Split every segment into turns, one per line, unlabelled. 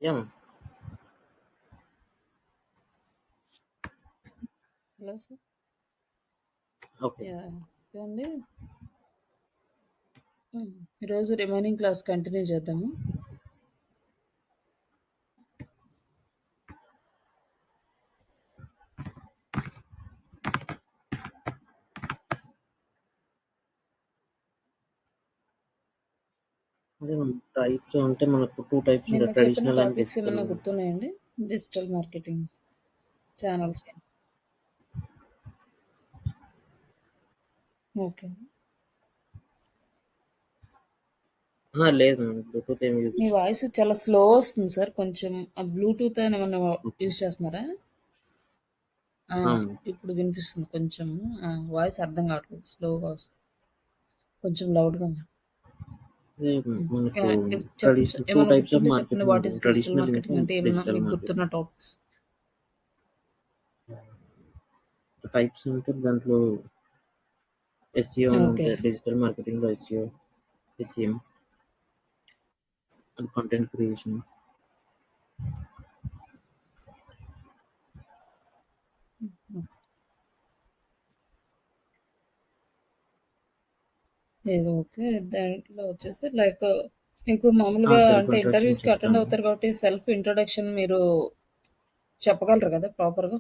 Yeah!
Hello sir.
Okay.
Yeah! ఏవండి ఈరోజు remaining class continue చేద్దాము.
అదే టైప్స్ అంటే మనకు 2 టైప్స్
నిన్న
ఉంటాయి.
చెప్పిన
ట్రెడిషనల్ అండ్
టాపిక్స్
డిజిటల్.
ఏమన్నా గుర్తున్నాయండి? డిజిటల్ మార్కెటింగ్ ఛానల్స్‌కి. ఓకే.
లేదు బ్లూటూత్ ఏమి యూజ్
మీ వాయిస్ చాలా స్లో వస్తుంది సార్. కొంచెం బ్లూటూత్ అని ఏమన్నా
ఓకే.
యూజ్ చేస్తున్నారా? ఆ!
అవును.
ఇప్పుడు వినిపిస్తుంది కొంచెం. వాయిస్ అర్థం కావట్లేదు. స్లోగా వస్తుంది. కొంచెం లౌడ్‌గా
అదే మనకు
యాహ్! చెప్పండి సార్.
2
ఏమన్నా
టైప్స్ ఆఫ్
గుర్తుంటే చెప్పండి.
మార్కెటింగ్
వాట్
ఉంటుంది.
ఈస్ డిజిటల్
ట్రెడిషనల్ ఇంకా
మార్కెటింగ్ అంటే ఏమన్నా
డిజిటల్
మీకు
మార్కెటింగ్.
గుర్తున్న టాపిక్స్?
టైప్స్ అంటే దాంట్లో ఎస్‌ఈఓ అని
ఓకే.
ఉంటాయి. డిజిటల్ మార్కెటింగ్‌లో SEO, SEM and content creation.
Hmm. ఏదో ఓకే. దాంట్లో వచ్చేసి లైక్ మీకు మామూలుగా
సెల్ఫ్
అంటే
ఇంట్రడక్షన్
ఇంటర్వ్యూస్‌కి అటెండ్
చెప్తాను.
అవుతారు కాబట్టి సెల్ఫ్ ఇంట్రొడక్షన్ మీరు చెప్పగలరు కదా! ప్రాపర్‌గా?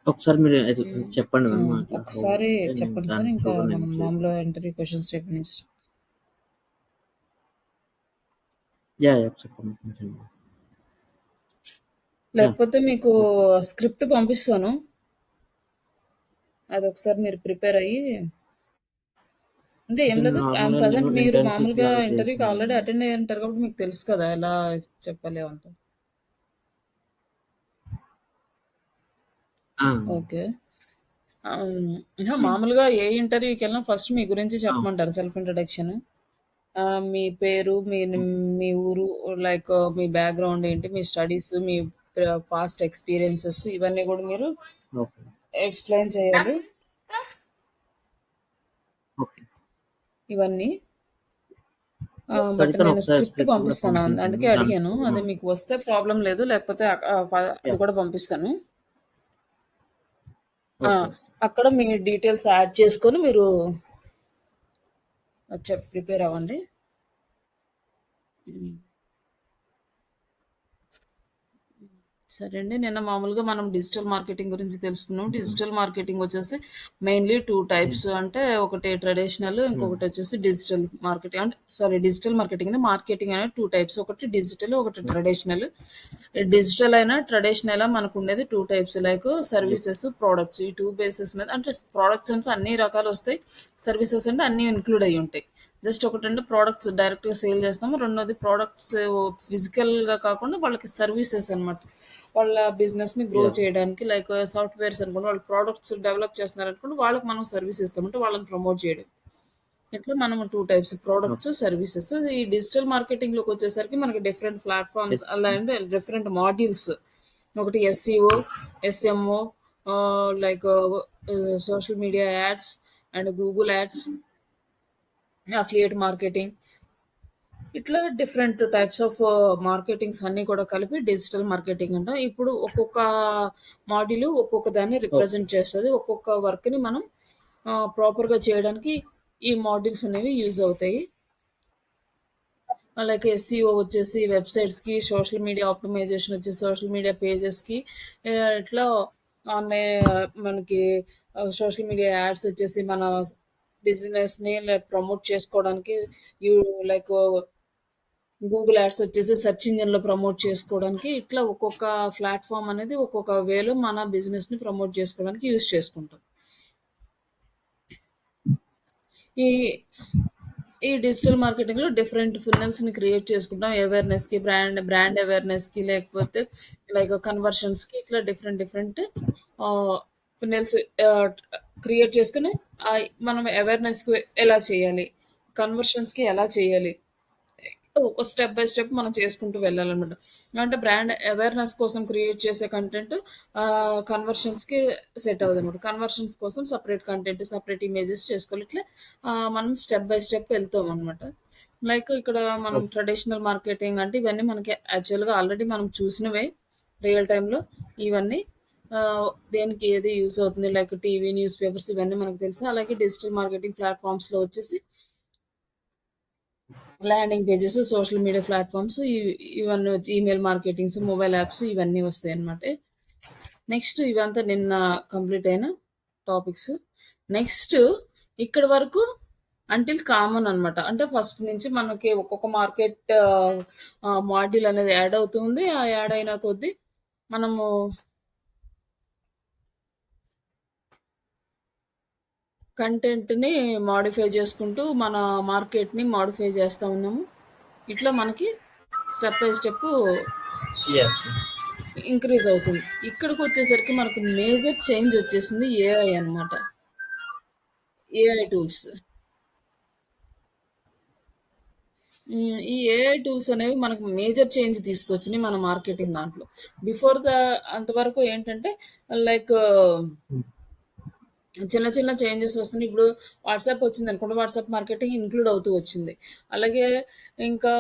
ఒకసారి మీరు
హ్మ్.
చెప్పండి మ్యామ్ అట్లా హౌ
ఒక్కసారి
అంటే నేను
చెప్పండి సార్.
దాని
ఇంకా
త్రూగా నేను
మనం మామూలుగా
చేస్తాను.
ఇంటర్వ్యూ క్వెషన్స్ రేపటి నుంచి
యాహ్! చెప్పండి కొంచెం. యాహ్!
లేకపోతే మీకు
ఓకే.
స్క్రిప్ట్ పంపిస్తాను. అదొకసారి మీరు ప్రిపేర్ అయ్యి అంటే ఏం
అంటే
లేదు.
నార్మల్‌గా నేను
ప్రెజెంట్ మీరు
ఇంటర్న్‌షిప్
మామూలుగా
లాగా
ఇంటర్వ్యూకి ఆల్రెడీ
చేస్తున్నాను.
అటెండ్ అయ్యి ఉంటారు కాబట్టి మీకు తెలుసు కదా! ఎలా చెప్పాలి అవంతా.
ఆ!
ఓకే. అహా! మామూలుగా ఏ ఇంటర్వ్యూకెళ్ళినా ఫస్ట్ మీ గురించి
ఆ!
చెప్పమంటారు సెల్ఫ్ ఇంట్రడక్షన్. మీ పేరు, మీ ఊరు, లైక్ మీ బ్యాక్‌గ్రౌండ్ ఏంటి, మీ స్టడీస్, మీ పాస్ట్ ఎక్స్‌పీరియన్సెస్ ఇవన్నీ గూడా మీరు
ఓకే.
ఎక్స్‌ప్లెయిన్ చేయాలి.
ఓకే.
ఇవన్నీ.
అది
బట్
కానీ
నేను
ఒకసారి
స్క్రిప్ట్
స్క్రిప్ట్ కూడా
పంపిస్తాను.
పంపించండి.
అందుకే అడిగాను.
దాంట్లో
అదే మీకు వస్తే ప్రాబ్లమ్ లేదు. లేకపోతే అది
యాహ్!
కూడా పంపిస్తాను. ఆ!
ఓకే.
అక్కడ మీ డీటెయిల్స్ యాడ్ చేసుకొని మీరు ప్రిపేర్ అవ్వండి. హ్మ్. సరే అండి. నిన్న మామూలుగా మనం డిజిటల్ మార్కెటింగ్ గురించి తెలుసుకున్నాం.
హ్మ్.
డిజిటల్ మార్కెటింగ్ వచ్చేసి మెయిన్‌లీ 2
హ్మ్.
టైప్స్. అంటే ఒకటి ట్రెడిషనల్,
హ్మ్.
ఇంకొకటొచ్చేసి డిజిటల్ మార్కెటింగ్. అంటే సారీ డిజిటల్ మార్కెటింగ్ మార్కెటింగ్ అనేది 2 టైప్స్. ఒకటి డిజిటల్, ఒకటి
ఓకే.
ట్రెడిషనల్. డిజిటల్ అయినా, ట్రెడిషనల్ మనకుండేది 2 types. Like
yes.
Services, products. ఈ 2 బేసిస్ మీద అంటే ప్రొడక్ట్స్ అంటే అన్ని రకాలొస్తాయి. సర్వీసెస్ అంటే అన్నీ ఇంక్లూడ్ అయ్యుంటాయి. జస్ట్ ఒకటంటే ప్రొడక్ట్స్ డైరెక్ట్‌గా సేల్ చేస్తాము. రెండోది ప్రొడక్ట్స్ ఫిజికల్‌గా కాకుండా వాళ్ళకి సర్వీసెస్ అనమాట. వాళ్ళ బిజినెస్‌ని గ్రో
యాహ్!
చేయడానికి లైక్ సాఫ్ట్‌వేర్స్ అనుకోండి. వాళ్ళు ప్రొడక్ట్స్ డెవలప్ చేస్తున్నారనుకోండి. వాళ్ళకి మనం సర్వీస్ ఇస్తాం. అంటే వాళ్ళని ప్రమోట్ చేయడం. ఇట్లా మనము 2 టైప్స్ ప్రొడక్ట్స్,
ఓకే.
సర్వీసెస్. ఈ డిజిటల్ మార్కెటింగ్‌లోకొచ్చేసరికి మనకి డిఫరెంట్ ప్లాట్‌ఫార్మ్స్
యెస్.
అలా అంటే డిఫరెంట్ మాడ్యూల్స్. ఒకటి SCO, SMO like social media ads and Google ads, affiliate marketing. ఇట్లా డిఫరెంట్ టైప్స్ ఆఫ్ మార్కెటింగ్స్ అన్నీ కూడా కలిపి డిజిటల్ మార్కెటింగ్ అంటాం. ఇప్పుడు ఒక్కొక్క మాడ్యూల్ ఒక్కొక్క దాన్ని
ఓకే.
రిప్రజెంట్ చేస్తది. ఒక్కొక్క వర్క్‌ని మనం ప్రాపర్‌గా చేయడానికి ఈ మాడ్యూల్స్ అనేవి యూజ్ అవుతాయి. లైక్ ఎస్‌సిఓ వచ్చేసి వెబ్‌సైట్స్‌కి, సోషల్ మీడియా ఆప్టిమైజేషన్ వచ్చేసి సోషల్ మీడియా పేజెస్‌కి ఇట్లా మనకి సోషల్ మీడియా యాడ్స్ వచ్చేసి మన బిజినెస్‌ని ప్రమోట్ చేసుకోవడానికి యూ లైక్ గూగుల్ యాడ్స్ వచ్చేసి సెర్చ్ ఇంజిన్‌లో ప్రమోట్ చేసుకోవడానికి ఇట్లా ఒక్కొక్క ప్లాట్‌ఫార్మ్ అనేది ఒక్కొక్క వేలో మన బిజినెస్‌ని ప్రమోట్ చేసుకోవడానికి యూజ్ చేసుకుంటాం. ఈ ఈ డిజిటల్ మార్కెటింగ్‌లో డిఫరెంట్ ఫినెల్స్‌ని క్రియేట్ చేసుకుంటాం. అవేర్‌నెస్‌కి, బ్రాండ్ అవేర్‌నెస్‌కి లేకపోతే లైక్ కన్వర్షన్స్‌కి ఇట్లా డిఫరెంట్ డిఫరెంట్ ఆహ్, ఫినెల్స్ ఆహ్, క్రియేట్ చేసుకొని మనం అవేర్‌నెస్‌కి ఎలా చేయాలి? కన్వర్షన్స్‌కి ఎలా చేయాలి? ఒక స్టెప్ బై స్టెప్ మనం చేసుకుంటూ వెళ్ళాలనమాట. అంటే బ్రాండ్ అవేర్‌నెస్ కోసం క్రియేట్ చేసే కంటెంట్ కన్వర్షన్స్‌కి సెట్ అవ్వదనమాట. కన్వర్షన్స్ కోసం సెపరేట్ కంటెంట్, సెపరేట్ ఇమేజెస్ చేసుకోవాలి. ఇట్లా మనం స్టెప్ బై స్టెప్ వెళ్తామనమాట. లైక్ ఇక్కడ మనం
ఓకే.
ట్రెడిషనల్ మార్కెటింగ్ అంటే ఇవన్నీ మనకి యాక్చువల్‌గా ఆల్రెడీ మనం చూసినవే రియల్ టైమ్‌లో ఇవన్నీ. దేనికి ఏది యూజ్ అవుతుంది లైక్ టీవీ, న్యూస్ పేపర్స్ ఇవన్నీ మనకు తెలుసు. అలాగే డిజిటల్ మార్కెటింగ్ ప్లాట్‌ఫార్మ్స్‌లో వచ్చేసి landing pages, social media platforms ఇవన్నీ ఈమెయిల్ మార్కెటింగ్స్, మొబైల్ యాప్స్ ఇవన్నీ వస్తాయన్నమాట. నెక్స్ట్ ఇవంతా నిన్న కంప్లీట్ అయిన టాపిక్స్. నెక్స్ట్ ఇక్కడి వరకు అంటిల్ కామన్ అనమాట. అంటే ఫస్ట్ నుంచి మనకి ఒక్కొక్క మార్కెట్ మాడ్యూల్ అనేది యాడ్ అవుతుంది. ఆ యాడ్ అయిన కొద్దీ మనము కంటెంట్‌ని మోడిఫై చేసుకుంటూ మన మార్కెట్‌ని మోడిఫై చేస్తా ఉన్నాము. ఇట్లా మనకి step by step
yes.
Increase అవుతుంది. ఇక్కడికొచ్చేసరికి మనకు మేజర్ చేంజ్ వచ్చేసింది ఏఐ అనమాట. AI tools. ఈ ఏఐ టూల్స్ అనేవి మనకు మేజర్ చేంజ్ తీసుకొచ్చినియి మన మార్కెటింగ్ దాంట్లో. బిఫోర్ అంతవరకు ఏంటంటే లైక్
హ్మ్.
చిన్న చిన్న చేంజెస్ వస్తున్నాయి. ఇప్పుడు వాట్సాప్ వచ్చిందనుకోండి. వాట్సాప్ మార్కెటింగ్ ఇంక్లూడ్ అవుతూ వచ్చింది. అలాగే ఇంకా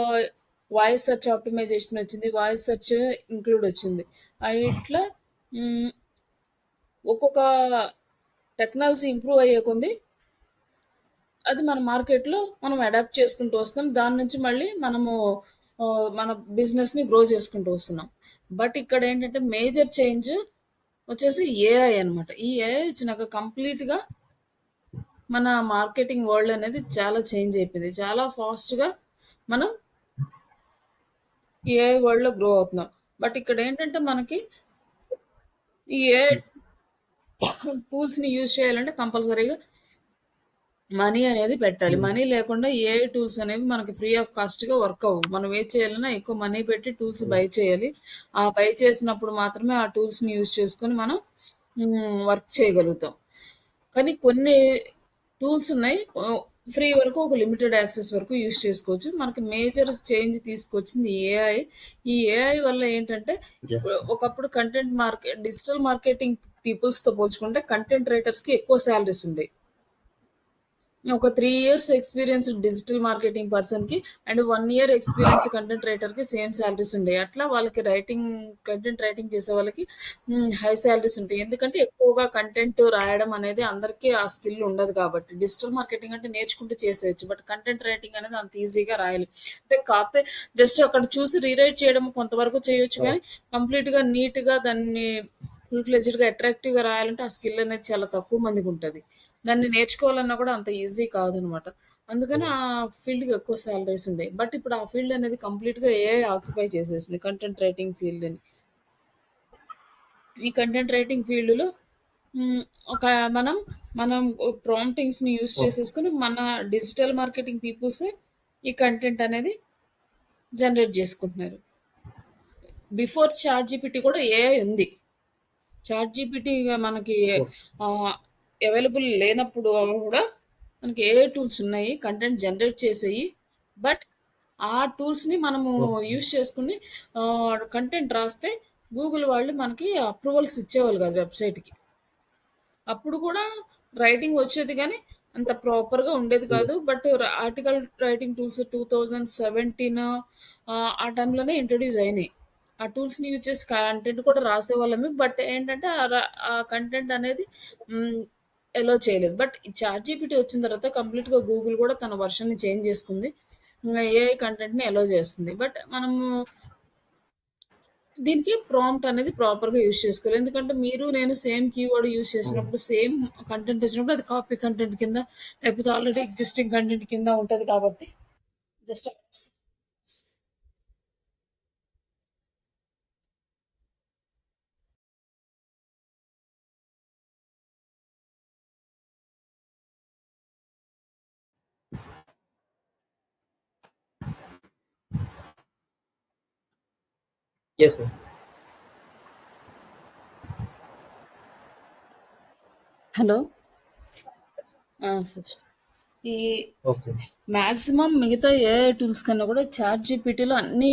వాయిస్ సెర్చ్ ఆప్టిమైజేషన్ వచ్చింది. వాయిస్ సెర్చ్ ఇంక్లూడ్ వచ్చింది. ఇట్లా హ్మ్. ఒక్కొక్క టెక్నాలజీ ఇంప్రూవ్ అయ్యే కొంది అది మన మార్కెట్‌లో మనం అడాప్ట్ చేసుకుంటూ వస్తున్నాం. దాని నుంచి మళ్ళీ మనము మన బిజినెస్‌ని గ్రో చేసుకుంటూ వస్తున్నాం. బట్ ఇక్కడేంటంటే మేజర్ చేంజ్ వచ్చేసి ఏఐ అనమాట. ఈ ఏఐ వచ్చినాక కంప్లీట్‌గా మన మార్కెటింగ్ వరల్డ్ అనేది చాలా చేంజ్ అయిపోయింది. చాలా ఫాస్ట్‌గా మనం ఏఐ వరల్డ్‌లో గ్రో అవుతున్నాం. బట్ ఇక్కడేంటంటే మనకి ఈ ఏఐ టూల్స్‌ని యూజ్ చేయాలంటే కంపల్సరీగా మనీ అనేది పెట్టాలి.
హ్మ్.
మనీ లేకుండా ఏఐ టూల్స్ అనేవి మనకి ఫ్రీ ఆఫ్ కాస్ట్‌గా వర్క్ అవ్వవు. మనం ఏది చేయాలన్నా ఎక్కువ మనీ పెట్టి టూల్స్
హ్మ్.
బై చేయాలి. ఆ బై చేసినప్పుడు మాత్రమే ఆ టూల్స్‌ని యూజ్ చేసుకొని మనం వర్క్ చేయగలుగుతాం. కానీ కొన్ని టూల్స్ ఉన్నాయి. ఫ్రీ వరకు ఒక లిమిటెడ్ యాక్సెస్ వరకు యూజ్ చేసుకోవచ్చు. మనకి మేజర్ చేంజ్ తీసుకొచ్చింది ఏఐ. ఈ ఏఐ వల్ల ఏంటంటే
యెస్.
ఒకప్పుడు డిజిటల్ మార్కెటింగ్ పీపుల్స్‌తో పోల్చుకుంటే కంటెంట్ రైటర్స్‌కి ఎక్కువ సాలరీస్ ఉండేయి. ఒక 3 ఇయర్స్ ఎక్స్‌పీరియన్స్‌డ్ డిజిటల్ మార్కెటింగ్ పర్సన్‌కి అండ్ 1 ఇయర్ ఎక్స్‌పీరియన్స్‌డ్ కంటెంట్ రైటర్‌కి సేమ్ సాలరీస్ ఉండేయి. అట్లా వాళ్ళకి కంటెంట్ రైటింగ్ చేసే వాళ్ళకి హై సాలరీస్ ఉంటాయి. ఎందుకంటే ఎక్కువగా కంటెంట్ రాయడం అనేది అందరికీ ఆ స్కిల్ ఉండదు కాబట్టి. డిజిటల్ మార్కెటింగ్ అంటే నేర్చుకుంటూ చేసేయొచ్చు. బట్ కంటెంట్ రైటింగ్ అనేది అంత ఈజీగా రాయలేం. అంటే జస్ట్ అక్కడ చూసి రీరైట్ చేయడం కొంతవరకు చేయొచ్చు
అవును.
గానీ, కంప్లీట్‌గా నీట్‌గా దాన్ని ఫుల్ ఫ్లెడ్జ్డ్‌గా అట్రాక్టివ్‌గా రాయాలంటే ఆ స్కిల్ అనేది చాలా తక్కువ మందికుంటది. దాన్ని నేర్చుకోవాలన్నా కూడా అంత ఈజీ కాదనమాట. అందుకని
హ్మ్.
ఆ ఫీల్డ్‌కి ఎక్కువ సాలరీస్ ఉండేయి. బట్ ఇప్పుడు ఆ ఫీల్డ్ అనేది కంప్లీట్‌గా ఏఐ ఆక్యుపై చేసేసింది. కంటెంట్ రైటింగ్ ఫీల్డ్‌ని. ఈ కంటెంట్ రైటింగ్ ఫీల్డ్‌లో హ్మ్. ఒక మనం మనం ప్రాంప్టింగ్స్‌ని యూజ్
ఓకే.
చేసేసుకొని మన డిజిటల్ మార్కెటింగ్ పీపుల్సే ఈ కంటెంట్ అనేది జనరేట్ జేసుకుంటున్నారు. బిఫోర్ చాట్‌జీపీటీ కూడా ఏఐ ఉంది. చాట్‌జీపీటీ మనకి
ఓకే.
ఆహ్, అవైలబుల్ లేనప్పుడు గూడా మనకి ఏఐ టూల్స్ ఉన్నాయి. కంటెంట్ జనరేట్ చేసేయి. బట్ ఆ టూల్స్‌ని మనము
ఓకే.
యూజ్ చేసుకొని కంటెంట్ రాస్తే గూగుల్ వాళ్ళు మనకి అప్రూవల్స్ ఇచ్చేవాళ్ళు కాదు వెబ్‌సైట్‌కి. అప్పుడు కూడా రైటింగ్ వచ్చేది గానీ, అంత ప్రాపర్‌గా ఉండేది కాదు.
Yes.
But article writing tools 2017 ఆ టైంలోనే ఇంట్రొడ్యూస్ అయినాయి. ఆ టూల్స్‌ని యూజ్ చేసి కంటెంట్ కూడా రాసేవాళ్ళమే. బట్ ఏంటంటే ఆ కంటెంట్ అనేది హ్మ్. ఎలో చేయలేదు. బట్ ఈ చాట్‌జీపీటీ వచ్చిన తర్వాత కంప్లీట్‌గా గూగుల్ కూడా తన వెర్షన్‌ని చేంజ్ చేసుకుంది. ఏఐ కంటెంట్‌ని ఎలో చేస్తుంది. బట్ మనము దీనికి ప్రాంప్ట్ అనేది ప్రాపర్‌గా యూజ్ చేసుకోవాలి. ఎందుకంటే మీరు నేను సేమ్ కీవర్డ్ యూజ్
హ్మ్.
చేసినప్పుడు, సేమ్ కంటెంట్ వచ్చినప్పుడు అది కాపీ కంటెంట్ కింద లేకపోతే ఆల్రెడీ ఎగ్జిస్టింగ్ కంటెంట్ కింద ఉంటది కాబట్టి జస్ట్
యెస్ మ్యామ్.
హలో! సరే. ఈ
ఓకే.
మాక్సిమం మిగతా ఏఐ టూల్స్ కన్నా కూడా చాట్‌జీపీటీలో అన్ని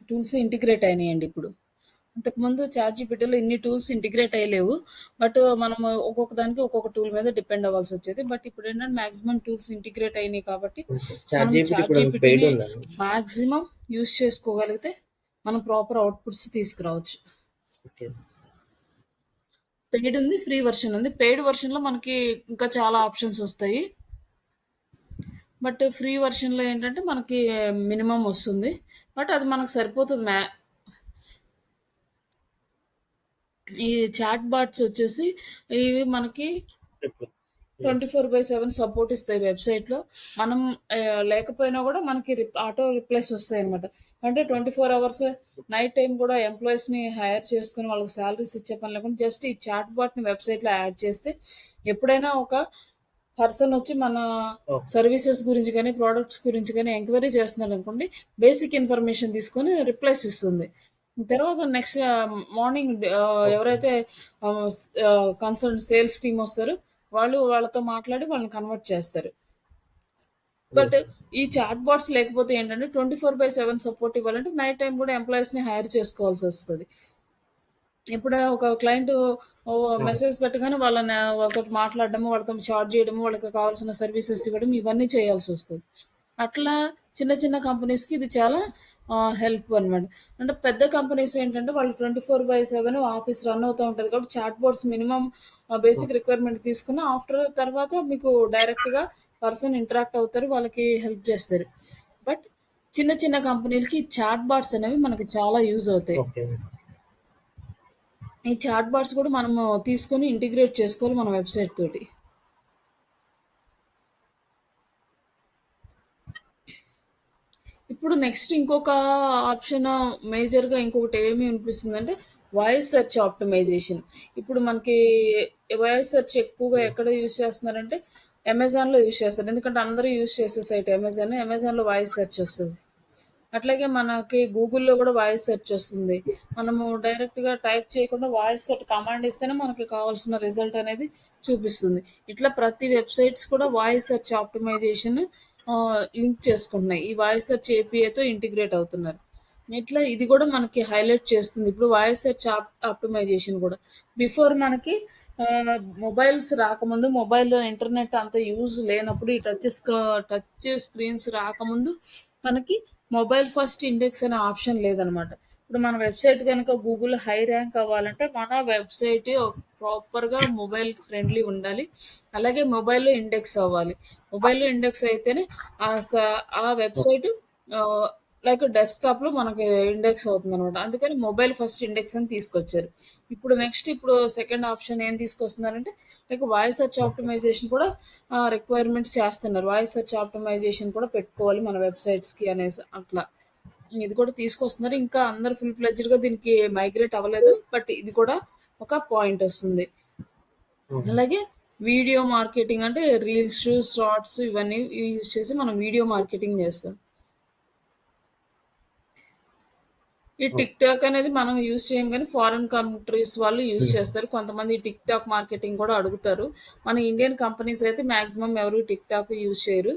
టూల్స్ ఇంటిగ్రేట్ అయినాయండి ఇప్పుడు. ఇంతకుముందు చాట్‌జీపీటీలో ఇన్ని టూల్స్ ఇంటిగ్రేట్ అయ్యలేవు. బట్ మనము ఒక్కొక్క దానికి ఒక్కొక్క టూల్ మీద డిపెండ్ అవ్వాల్సొచ్చేది. బట్ ఇప్పుడేంటంటే మాక్సిమం టూల్స్ ఇంటిగ్రేట్ అయినియి కాబట్టి,
ఓకే.
మనం
చాట్‌జీపీటీ ఇప్పుడు పెయిడ్
చాట్‌జీపీటీని
ఉందండి?
మాక్సిమం యూజ్ చేసుకోగలిగితే, మనం ప్రాపర్ అవుట్‌పుట్స్ తీసుకురావచ్చు.
ఓకే.
పెయిడ్ ఉంది, ఫ్రీ వర్షన్ ఉంది. పెయిడ్ వర్షన్‌లో మనకి ఇంకా చాలా ఆప్షన్స్ ఒస్తాయి. బట్ ఫ్రీ వర్షన్‌లో ఏంటంటే మనకి మినిమమ్ ఒస్తుంది. బట్ అది మనకు సరిపోతది. ఈ చాట్ బాట్స్ వచ్చేసి ఇవి మనకి
చెప్పు. హ్మ్.
24/7 సపోర్ట్ ఇస్తాయి వెబ్‌సైట్‌లో. మనం లేకపోయినా గూడా మనకి ఆటో రిప్లైస్ వస్తాయన్నమాట. అంటే 24 అవర్స్ నైట్ టైమ్ గూడా ఎంప్లాయీస్‌ని హైర్ చేసుకొని వాళ్ళకి సాలరీస్ ఇచ్చే పని లేకుండా జస్ట్ ఈ చాట్ బాట్‌ని వెబ్‌సైట్‌లో యాడ్ చేస్తే ఎప్పుడైనా ఒక పర్సన్ వచ్చి మన
ఓకే.
సర్వీసెస్ గురించి గాని, ప్రొడక్ట్స్ గురించి గాని ఎంక్వైరీ చేస్తున్నాడనుకోండి, బేసిక్ ఇన్ఫర్మేషన్ తీసుకొని రిప్లైస్ ఇస్తుంది. తర్వాత నెక్స్ట్ మార్నింగ్
ఓకే.
ఎవరైతే కన్సర్న్ సేల్స్ టీమ్ వస్తారో వాళ్ళు వాళ్ళతో మాట్లాడి వాళ్ళని కన్వర్ట్ చేస్తారు. But
yes.
ఈ చాట్ బాట్స్ లేకపోతే ఏంటంటే 24/7 సపోర్ట్ ఇవ్వాలంటే నైట్ టైమ్ కూడా ఎంప్లాయీస్‌ని హైర్ చేసుకోవాల్సొస్తది. ఇప్పుడు ఒక క్లయింట్
అవును.
మెసేజ్ పెట్టగానే వాళ్ళతోటి మాట్లాడడము, వాళ్ళతో చాట్ చేయడము, వాళ్ళకి కావాల్సిన సర్వీసెస్ ఇవ్వడం ఇవన్నీ చేయాల్సొస్తది. అట్లా చిన్న చిన్న కంపెనీస్‌కి ఇది చాలా హెల్ప్ అనమాట. అంటే పెద్ద కంపెనీస్ ఏంటంటే వాళ్ళు 24/7 ఆఫీస్ రన్ అవుతా ఉంటది కాబట్టి chat bots minimum basic
okay.
Requirements తీసుకున్న తర్వాత మీకు డైరెక్ట్‌గా పర్సన్ ఇంటరాక్ట్ అవుతారు. వాళ్ళకి హెల్ప్ చేస్తారు. బట్ చిన్న చిన్న కంపెనీలకి చాట్ బాట్స్ అనేవి మనకి చాలా యూజ్ అవుతాయి.
ఓకే.
ఈ చాట్ బాట్స్ కూడా మనము తీసుకొని ఇంటిగ్రేట్ చేసుకోవాలి మన వెబ్‌సైట్ తోటి. ఇప్పుడు నెక్స్ట్ ఇంకొక ఆప్షన్ మేజర్‌గా ఇంకొకటి ఏమి వినిపిస్తుందంటే వాయిస్ సెర్చ్ ఆప్టిమైజేషన్. ఇప్పుడు మనకి వాయిస్ సెర్చ్ ఎక్కువగా
హ్మ్.
ఎక్కడ యూజ్ చేస్తున్నారంటే అమెజాన్‌లో యూజ్ చేస్తారు. ఎందుకంటే అందరూ యూజ్ చేసే సైట్ అమెజాన్. అమెజాన్‌లో వాయిస్ సెర్చ్ వస్తది. అట్లాగే మనకి గూగుల్‌లో గూడా వాయిస్ సెర్చ్ వస్తుంది. మనము డైరెక్ట్‌గా టైప్ చేయకుండా వాయిస్ తోటి కమాండ్ ఇస్తేనే మనకి కావాల్సిన రిజల్ట్ అనేది చూపిస్తుంది. ఇట్లా ప్రతి వెబ్‌సైట్స్ కూడా వాయిస్ సెర్చ్ ఆప్టిమైజేషన్ లింక్ చేసుకుంటున్నాయి. ఈ వాయిస్ సెర్చ్ ఏపీఐతో ఇంటిగ్రేట్ అవుతున్నారు. ఇట్లా ఇది గూడా మనకి హైలైట్ చేస్తుంది. ఇప్పుడు వాయిస్ సెర్చ్ ఆప్టిమైజేషన్ గూడా. బిఫోర్ మనకి మొబైల్స్ రాకముందు మొబైల్‌లో ఇంటర్నెట్ అంత యూజ్ లేనప్పుడు ఈ టచ్ స్క్రీన్స్ రాకముందు మనకి మొబైల్ ఫస్ట్ ఇండెక్స్ అనే ఆప్షన్ లేదనమాట. ఇప్పుడు మన వెబ్‌సైట్ గనక గూగుల్ హై ర్యాంక్ అవ్వాలంటే మన వెబ్‌సైట్ ప్రాపర్‌గా మొబైల్‌కి ఫ్రెండ్లీ ఉండాలి. అలాగే మొబైల్‌లో ఇండెక్స్ అవ్వాలి. మొబైల్‌లో ఇండెక్స్ అయితేనే ఆ స ఆ
ఓకే.
వెబ్‌సైట్ ఆహ్, లైక్ డెస్క్‌టాప్‌లో మనకి ఇండెక్స్ అవుతుందనమాట. అందుకని మొబైల్ ఫస్ట్ ఇండెక్స్ అని తీసుకొచ్చారు. ఇప్పుడు సెకండ్ ఆప్షన్ ఏం తీసుకొస్తున్నారంటే like voice search
okay.
Optimization కూడా రిక్వైర్మెంట్స్ చేస్తున్నారు. వాయిస్ సెర్చ్ ఆప్టిమైజేషన్ కూడా పెట్టుకోవాలి మన వెబ్‌సైట్స్‌కి అనేసి అట్లా. ఇది కూడా తీసుకొస్తున్నారు. ఇంకా అందరూ ఫుల్ ఫ్లెడ్జ్డ్‌గా దీనికి మైగ్రేట్ అవ్వలేదు. బట్ ఇది కూడా ఒక పాయింట్ ఒస్తుంది.
హుహు.
అలాగే వీడియో మార్కెటింగ్ అంటే రీల్స్, షార్ట్స్ ఇవన్నీ యూజ్ చేసి మనం వీడియో మార్కెటింగ్ చేస్తాం. ఈ
ఓకే.
టిక్ టాక్ అనేది మనం యూజ్ చేయం గానీ, ఫారిన్ కంట్రీస్ వాళ్ళు యూజ్
హ్మ్.
చేస్తారు. కొంతమంది టిక్ టాక్ మార్కెటింగ్ కూడా అడుగుతారు. మన ఇండియన్ కంపెనీస్ అయితే మాక్సిమం ఎవరు టిక్ టాక్ యూజ్ చేయరు.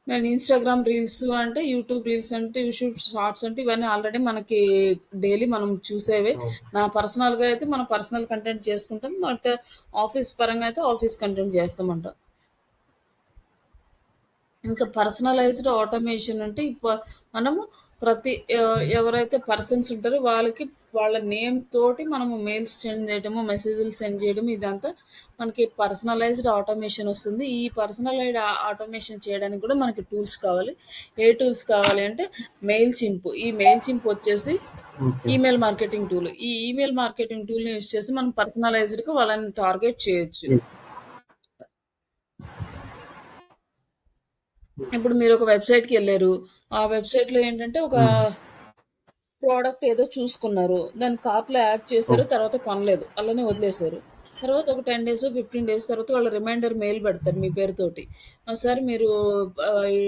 నేను ఇన్‌స్టాగ్రామ్ రీల్స్ అంటే, యూట్యూబ్ రీల్స్ అంటే, యూట్యూబ్ షార్ట్స్ అంటే ఇవన్నీ ఆల్రెడీ మనకి డైలీ మనం చూసేవే.
అవును.
నా పర్సనల్‌గా అయితే మన పర్సనల్ కంటెంట్ చేసుకుంటాం. బట్ ఆఫీస్ పరంగా అయితే ఆఫీస్ కంటెంట్ చేస్తామంట. ఇంకా పర్సనలైజ్డ్ ఆటోమేషన్ అంటే మనము ప్రతి ఎవరైతే పర్సన్స్ ఉంటారో వాళ్ళకి వాళ్ళ నేమ్ తోటి మనము మెయిల్స్ సెండ్ చేయడము, మెసేజ్‌లు సెండ్ చేయడం ఇదంతా మనకి పర్సనలైజ్డ్ ఆటోమేషన్ వస్తుంది. ఈ పర్సనలైజ్డ్ ఆటోమేషన్ చేయడానికి కూడా మనకి టూల్స్ కావాలి. ఏ టూల్స్ కావాలి అంటే మెయిల్ చింప్. ఈ మెయిల్ చింప్ వచ్చేసి
ఓకే.
Email marketing tool. ఈ ఈమెయిల్ మార్కెటింగ్ టూల్‌ని యూజ్ చేసి మనం పర్సనలైజ్డ్‌గా వాళ్ళని టార్గెట్ చేయొచ్చు.
హ్మ్.
ఇప్పుడు మీరొక వెబ్‌సైట్‌కెళ్లారు. ఆ వెబ్‌సైట్‌లో ఏంటంటే ఒక
హ్మ్.
ప్రోడక్ట్ ఏదో చూసుకున్నారు. దాన్ని కార్ట్‌లో యాడ్ చేశారు.
ఓకే.
తర్వాత కొనలేదు. అలానే వదిలేశారు. తర్వాత ఒక 10 డేసో, 15 డేస్ తర్వాత వాళ్ళు రిమైండర్ మెయిల్ పెడతారు మీ పేరుతోటి. సార్ మీరు ఈ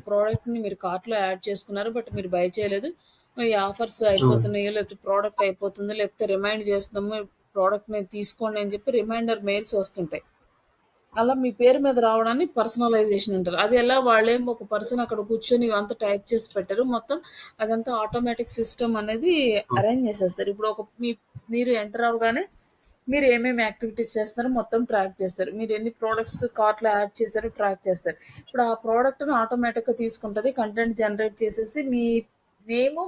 ప్రోడక్ట్‌ని మీరు కార్ట్‌లో యాడ్ చేసుకున్నారు. బట్ మీరు బై చేయలేదు. ఈ ఆఫర్స్
అవును.
అయిపోతున్నాయో, లేకపోతే ప్రోడక్ట్ అయిపోతుందో, లేకపోతే రిమైండ్ చేస్తున్నాము. ప్రోడక్ట్‌ని తీసుకోండి అని చెప్పి రిమైండర్ మెయిల్స్ వస్తుంటాయి. అలా మీ పేరు మీద రావడాన్ని పర్సనలైజేషన్ అంటారు. అది ఎలా వాళ్ళేం ఒక పర్సన్ అక్కడ కూర్చొని ఇవంతా టైప్ చేసి పెట్టరు. మొత్తం అదంతా ఆటోమేటిక్ సిస్టమ్ అనేది
ఓకే.
అరేంజ్ చేసేస్తారు. ఇప్పుడు మీరు ఎంటర్ అవ్వగానే మీరు ఏమేమి యాక్టివిటీస్ చేస్తున్నారో మొత్తం ట్రాక్ చేస్తారు. మీరు ఎన్ని ప్రొడక్ట్స్ కార్ట్‌లో యాడ్ చేశారో ట్రాక్ చేస్తారు. ఇప్పుడు ఆ ప్రొడక్ట్‌ని ఆటోమేటిక్‌గా తీసుకుంటది. కంటెంట్ జనరేట్ చేసేసి మీ నేము,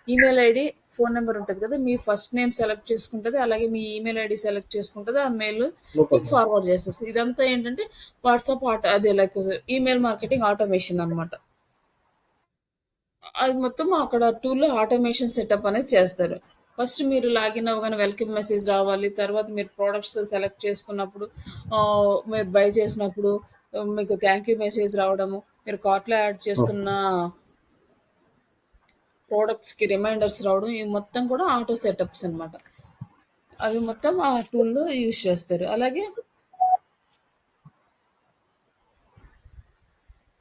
ఈమెయిల్ ఐడీ, ఫోను నంబర్ ఉంటది కదా! మీ ఫస్ట్ నేమ్ సెలెక్ట్ చేసుకుంటది. అలాగే మీ ఈమెయిల్ ఐడీ సెలెక్ట్ చేసుకుంటది. ఆ మెయిల్ మీకు
సూపర్.
ఫార్వర్డ్ చేసేస్తది. ఇదంతా ఏంటంటే వాట్సాప్ అదే లైక్ ఈమెయిల్ మార్కెటింగ్ ఆటోమేషన్ అనమాట. అది మొత్తం అక్కడ టూల్‌లో ఆటోమేషన్ సెటప్ అనేది చేస్తారు. ఫస్ట్ మీరు లాగిన్ అవ్వగానే వెల్కమ్ మెసేజ్ రావాలి. తర్వాత మీరు ప్రొడక్ట్స్ సెలెక్ట్ చేసుకున్నప్పుడు మీరు బై చేసినప్పుడు మీకు థాంక్ యూ మెసేజ్ రావడము. మీరు కార్ట్‌లో యాడ్
ఓకే.
చేసుకున్న ప్రొడక్ట్స్‌కి రిమైండర్స్ రావడం. ఇవి మొత్తం కూడా ఆటో సెటప్స్ అనమాట. అవి మొత్తం ఆ టూల్‌లో యూజ్ చేస్తారు. అలాగే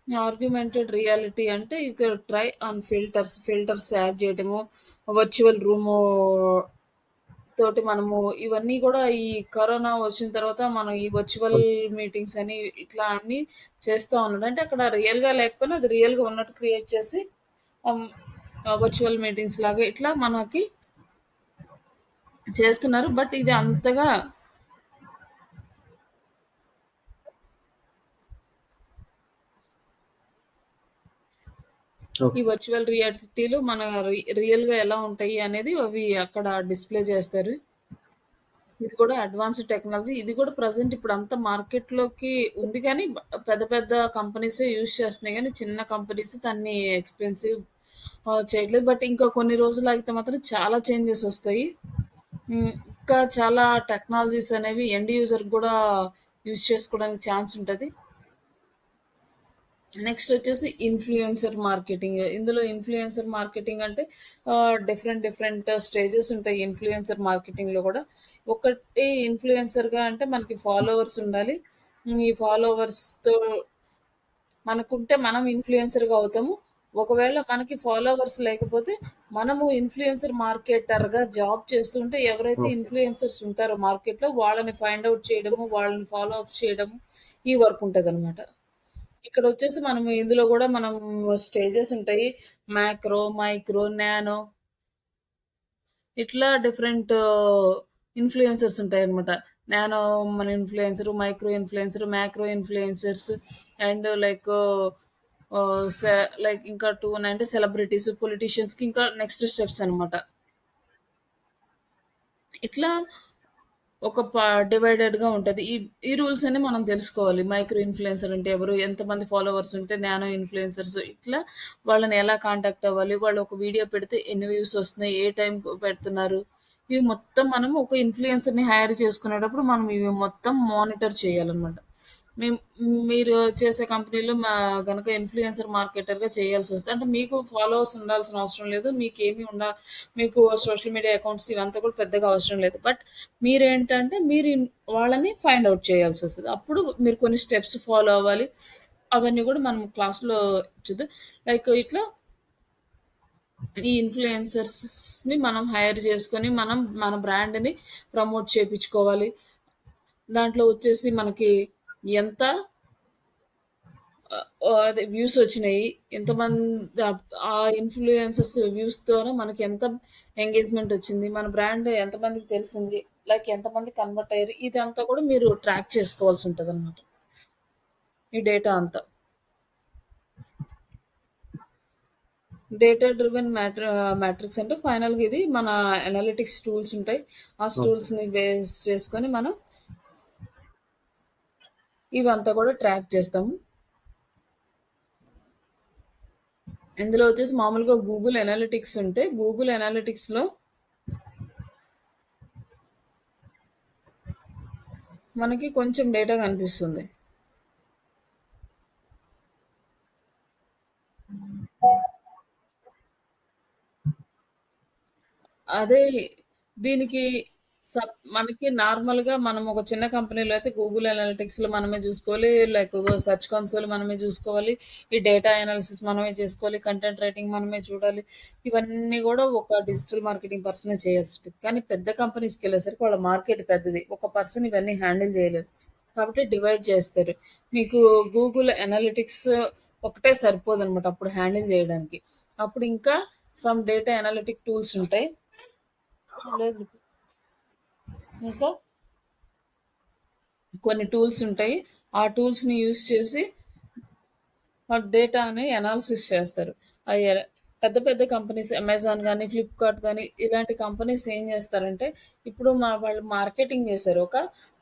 ఆగ్మెంటెడ్ రియాలిటీ అంటే ఇక ట్రై ఆన్ ఫిల్టర్స్ యాడ్ చేయడము, వర్చువల్ రూము తోటి మనము ఇవన్నీ గూడా ఈ కరోనా వచ్చిన తర్వాత మనం ఈ వర్చువల్
ఓకే.
మీటింగ్స్ అని ఇట్లా అన్నీ చేస్తా ఉన్నాడు. అంటే అక్కడ రియల్‌గా లేకపోయినా అది రియల్‌గా ఉన్నట్టు క్రియేట్ చేసి హ్మ్. వర్చువల్ మీటింగ్స్ లాగా ఇట్లా మనకి చేస్తున్నారు. బట్ ఇది అంతగా ఈ
ఓకే.
వర్చువల్ రియాలిటీలు మన రియల్‌గా ఎలా ఉంటాయి అనేది అవి అక్కడ డిస్‌ప్లే చేస్తారు. ఇది కూడా అడ్వాన్స్‌డ్ టెక్నాలజీ. ఇది కూడా ప్రెజెంట్ ఇప్పుడంతా మార్కెట్‌లోకి ఉంది గానీ, పెద్ద పెద్ద కంపెనీసే యూజ్ చేస్తున్నాయి గానీ, చిన్న కంపెనీస్ దాన్ని ఎక్స్‌పెన్సివ్ చేయట్లేదు. బట్ ఇంకా కొన్ని రోజులాగితే మాత్రం చాలా చేంజెస్ ఒస్తాయి. ఇంకా చాలా టెక్నాలజీస్ అనేవి ఎండ్ యూజర్‌కి గూడా యూజ్ చేసుకోవడానికి ఛాన్స్ ఉంటది. నెక్స్ట్ వచ్చేసి ఇన్‌ఫ్లుయెన్సర్ మార్కెటింగ్. ఇందులో ఇన్‌ఫ్లుయెన్సర్ మార్కెటింగ్ అంటే డిఫరెంట్ స్టేజెస్ ఉంటాయి ఇన్‌ఫ్లుయెన్సర్ మార్కెటింగ్‌లో గూడా. ఒకటి ఇన్‌ఫ్లుయెన్సర్‌గా అంటే మనకి ఫాలోవర్స్ ఉండాలి. ఈ ఫాలోవర్స్‌తో మనకుంటే మనం ఇన్‌ఫ్లుయెన్సర్‌గా అవుతాము. ఒకవేళ మనకి ఫాలోవర్స్ లేకపోతే మనము ఇన్‌ఫ్లుయెన్సర్ మార్కెటర్‌గా జాబ్ చేస్తుంటే ఎవరైతే
ఓకే.
ఇన్‌ఫ్లుయెన్సర్స్ ఉంటారో మార్కెట్‌లో వాళ్ళని ఫైండ్ ఔట్ చేయడము, వాళ్ళని ఫాలో అప్ చేయడము ఈ వర్క్ ఉంటదనమాట. ఇక్కడొచ్చేసి మనము ఇందులో గూడా మనం స్టేజెస్ ఉంటాయి. మాక్రో, మైక్రో, నానో ఇట్లా డిఫరెంట్ ఇన్‌ఫ్లుయెన్సర్స్ ఉంటాయన్నమాట. నానో మన influencer, micro influencer, macro influencers and like ఇంకా 2 ఉన్నాయంటే సెలబ్రిటీస్, పొలిటీషియన్స్‌కి ఇంకా నెక్స్ట్ స్టెప్స్ అన్నమాట. ఇట్లా ఒక డివైడెడ్‌గా ఉంటది. ఈ రూల్స్ అన్ని మనం తెలుసుకోవాలి. మైక్రో ఇన్‌ఫ్లుయెన్సర్ అంటే ఎవరు? ఎంతమంది ఫాలోవర్స్ ఉంటే నానో ఇన్‌ఫ్లుయెన్సర్స్ ఇట్లా వాళ్ళని ఎలా కాంటాక్ట్ అవ్వాలి? వాళ్ళు ఒక వీడియో పెడితే ఎన్ని వ్యూస్ వస్తున్నాయి? ఏ టైంకి పెడుతున్నారు? ఇవి మొత్తం మనము ఒక ఇన్‌ఫ్లుయెన్సర్‌ని హైర్ చేసుకునేటప్పుడు మనం ఇవి మొత్తం మానిటర్ చేయాలన్నమాట. మేం మీరు చేసే కంపెనీలో గనక ఇన్‌ఫ్లుయెన్సర్ మార్కెటర్‌గా చేయాల్సొస్తే అంటే మీకు ఫాలోవర్స్ ఉండాల్సిన అవసరం లేదు. మీకు సోషల్ మీడియా అకౌంట్స్ ఇవంతా కూడా పెద్దగా అవసరం లేదు. బట్ మీరేంటంటే వాళ్ళని ఫైండ్ ఔట్ చేయాల్సొస్తది. అప్పుడు మీరు కొన్ని స్టెప్స్ ఫాలో అవ్వాలి. అవన్నీ గూడా మనం క్లాస్‌లో చూద్దాం. లైక్ ఇట్లా ఈ ఇన్‌ఫ్లుయెన్సర్స్‌ని మనం హైర్ చేసుకొని, మనం మన బ్రాండ్‌ని ప్రమోట్ చేపిచ్చుకోవాలి. దాంట్లో వచ్చేసి మనకి ఎంత అదే వ్యూస్ వచ్చినాయి. ఆ ఇన్‌ఫ్లుయెన్సర్స్ వ్యూస్ ద్వారా మనకెంత ఎంగేజ్‌మెంట్ వచ్చింది. మన బ్రాండ్ ఎంతమందికి తెలిసింది. లైక్ ఎంతమంది కన్వర్ట్ అయ్యారు. ఇదంతా కూడా మీరు ట్రాక్ చేసుకోవాల్సి ఉంటదనమాట. ఈ డేటా అంతా. డేటా డ్రివెన్ మ్యాట్రిక్స్ అంటే ఫైనల్‌గా ఇది మన అనలిటిక్స్ టూల్స్ ఉంటాయి. ఆ
ఓకే.
టూల్స్‌ని బేస్ చేసుకొని మనం ఇవంతా కూడా ట్రాక్ చేస్తాము. ఇందులో వచ్చేసి మామూలుగా గూగుల్ అనలిటిక్స్ ఉంటే గూగుల్ అనలిటిక్స్‌లో మనకి కొంచెం డేటా కనిపిస్తుంది. అదే దీనికి మనకి నార్మల్‌గా మనం ఒక చిన్న కంపెనీలో అయితే గూగుల్ అనలిటిక్స్‌లో మనమే జూసుకోవాలి. లైక్ సెర్చ్ కన్సోల్ మనమే జూసుకోవాలి. ఈ డేటా అనాలిసిస్ మనమే చేసుకోవాలి. కంటెంట్ రైటింగ్ మనమే చూడాలి. ఇవన్నీ గూడా ఒక డిజిటల్ మార్కెటింగ్ పర్సనే చేయాల్సుంటది. కానీ పెద్ద కంపెనీస్‌కెళ్ళేసరికి వాళ్ళ మార్కెట్ పెద్దది. ఒక పర్సన్ ఇవన్నీ హ్యాండిల్ జేయలేరు. కాబట్టి డివైడ్ చేస్తారు. మీకు గూగుల్ అనలిటిక్స్ ఒకటే సరిపోదనమాట అప్పుడు హ్యాండిల్ జేయడానికి. అప్పుడు ఇంకా సమ్ డేటా అనలిటిక్ టూల్స్ ఉంటాయి. లేదు. ఇంకా కొన్ని టూల్స్ ఉంటాయి. ఆ టూల్స్‌ని యూజ్ చేసి డేటాని అనాలిసిస్ చేస్తారు. అయ్యే పెద్ద పెద్ద కంపెనీస్ అమెజాన్ గాని, ఫ్లిప్‌కార్ట్ గాని ఇలాంటి కంపెనీస్ ఏం చేస్తారంటే, ఇప్పుడు వాళ్ళు మార్కెటింగ్ చేశారు. ఒక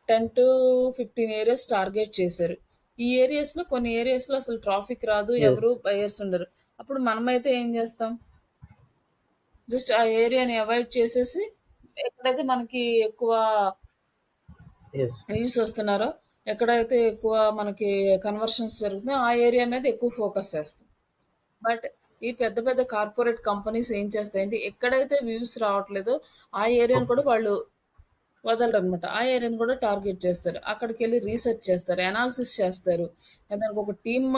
10-15 ఏరియాస్ టార్గెట్ చేశారు. ఈ ఏరియాస్‌లో కొన్ని ఏరియాస్‌లో అసలు ట్రాఫిక్ రాదు.
Yes.
ఎవరు బయర్స్ ఉండరు. అప్పుడు మనమైతే ఏం చేస్తాం? జస్ట్ ఆ ఏరియాని అవాయిడ్ చేసేసి ఎక్కడైతే మనకి ఎక్కువ
Yes.
వ్యూస్ వస్తున్నారో, ఎక్కడైతే ఎక్కువ మనకి కన్వర్షన్స్ జరుగుతున్నాయో ఆ ఏరియా మీద ఎక్కువ ఫోకస్ చేస్తాం. బట్ ఈ పెద్ద పెద్ద కార్పొరేట్ కంపెనీస్ ఏం చేస్తాయంటే ఎక్కడైతే వ్యూస్ రావట్లేదో ఆ ఏరియాని కూడా
Okay.
వాళ్ళు వదలరనమాట. ఆ ఏరియాని కూడా టార్గెట్ చేస్తారు. అక్కడికెళ్లి రీసెర్చ్ చేస్తారు. అనాలిసిస్ చేస్తారు. దానికి ఒక టీమ్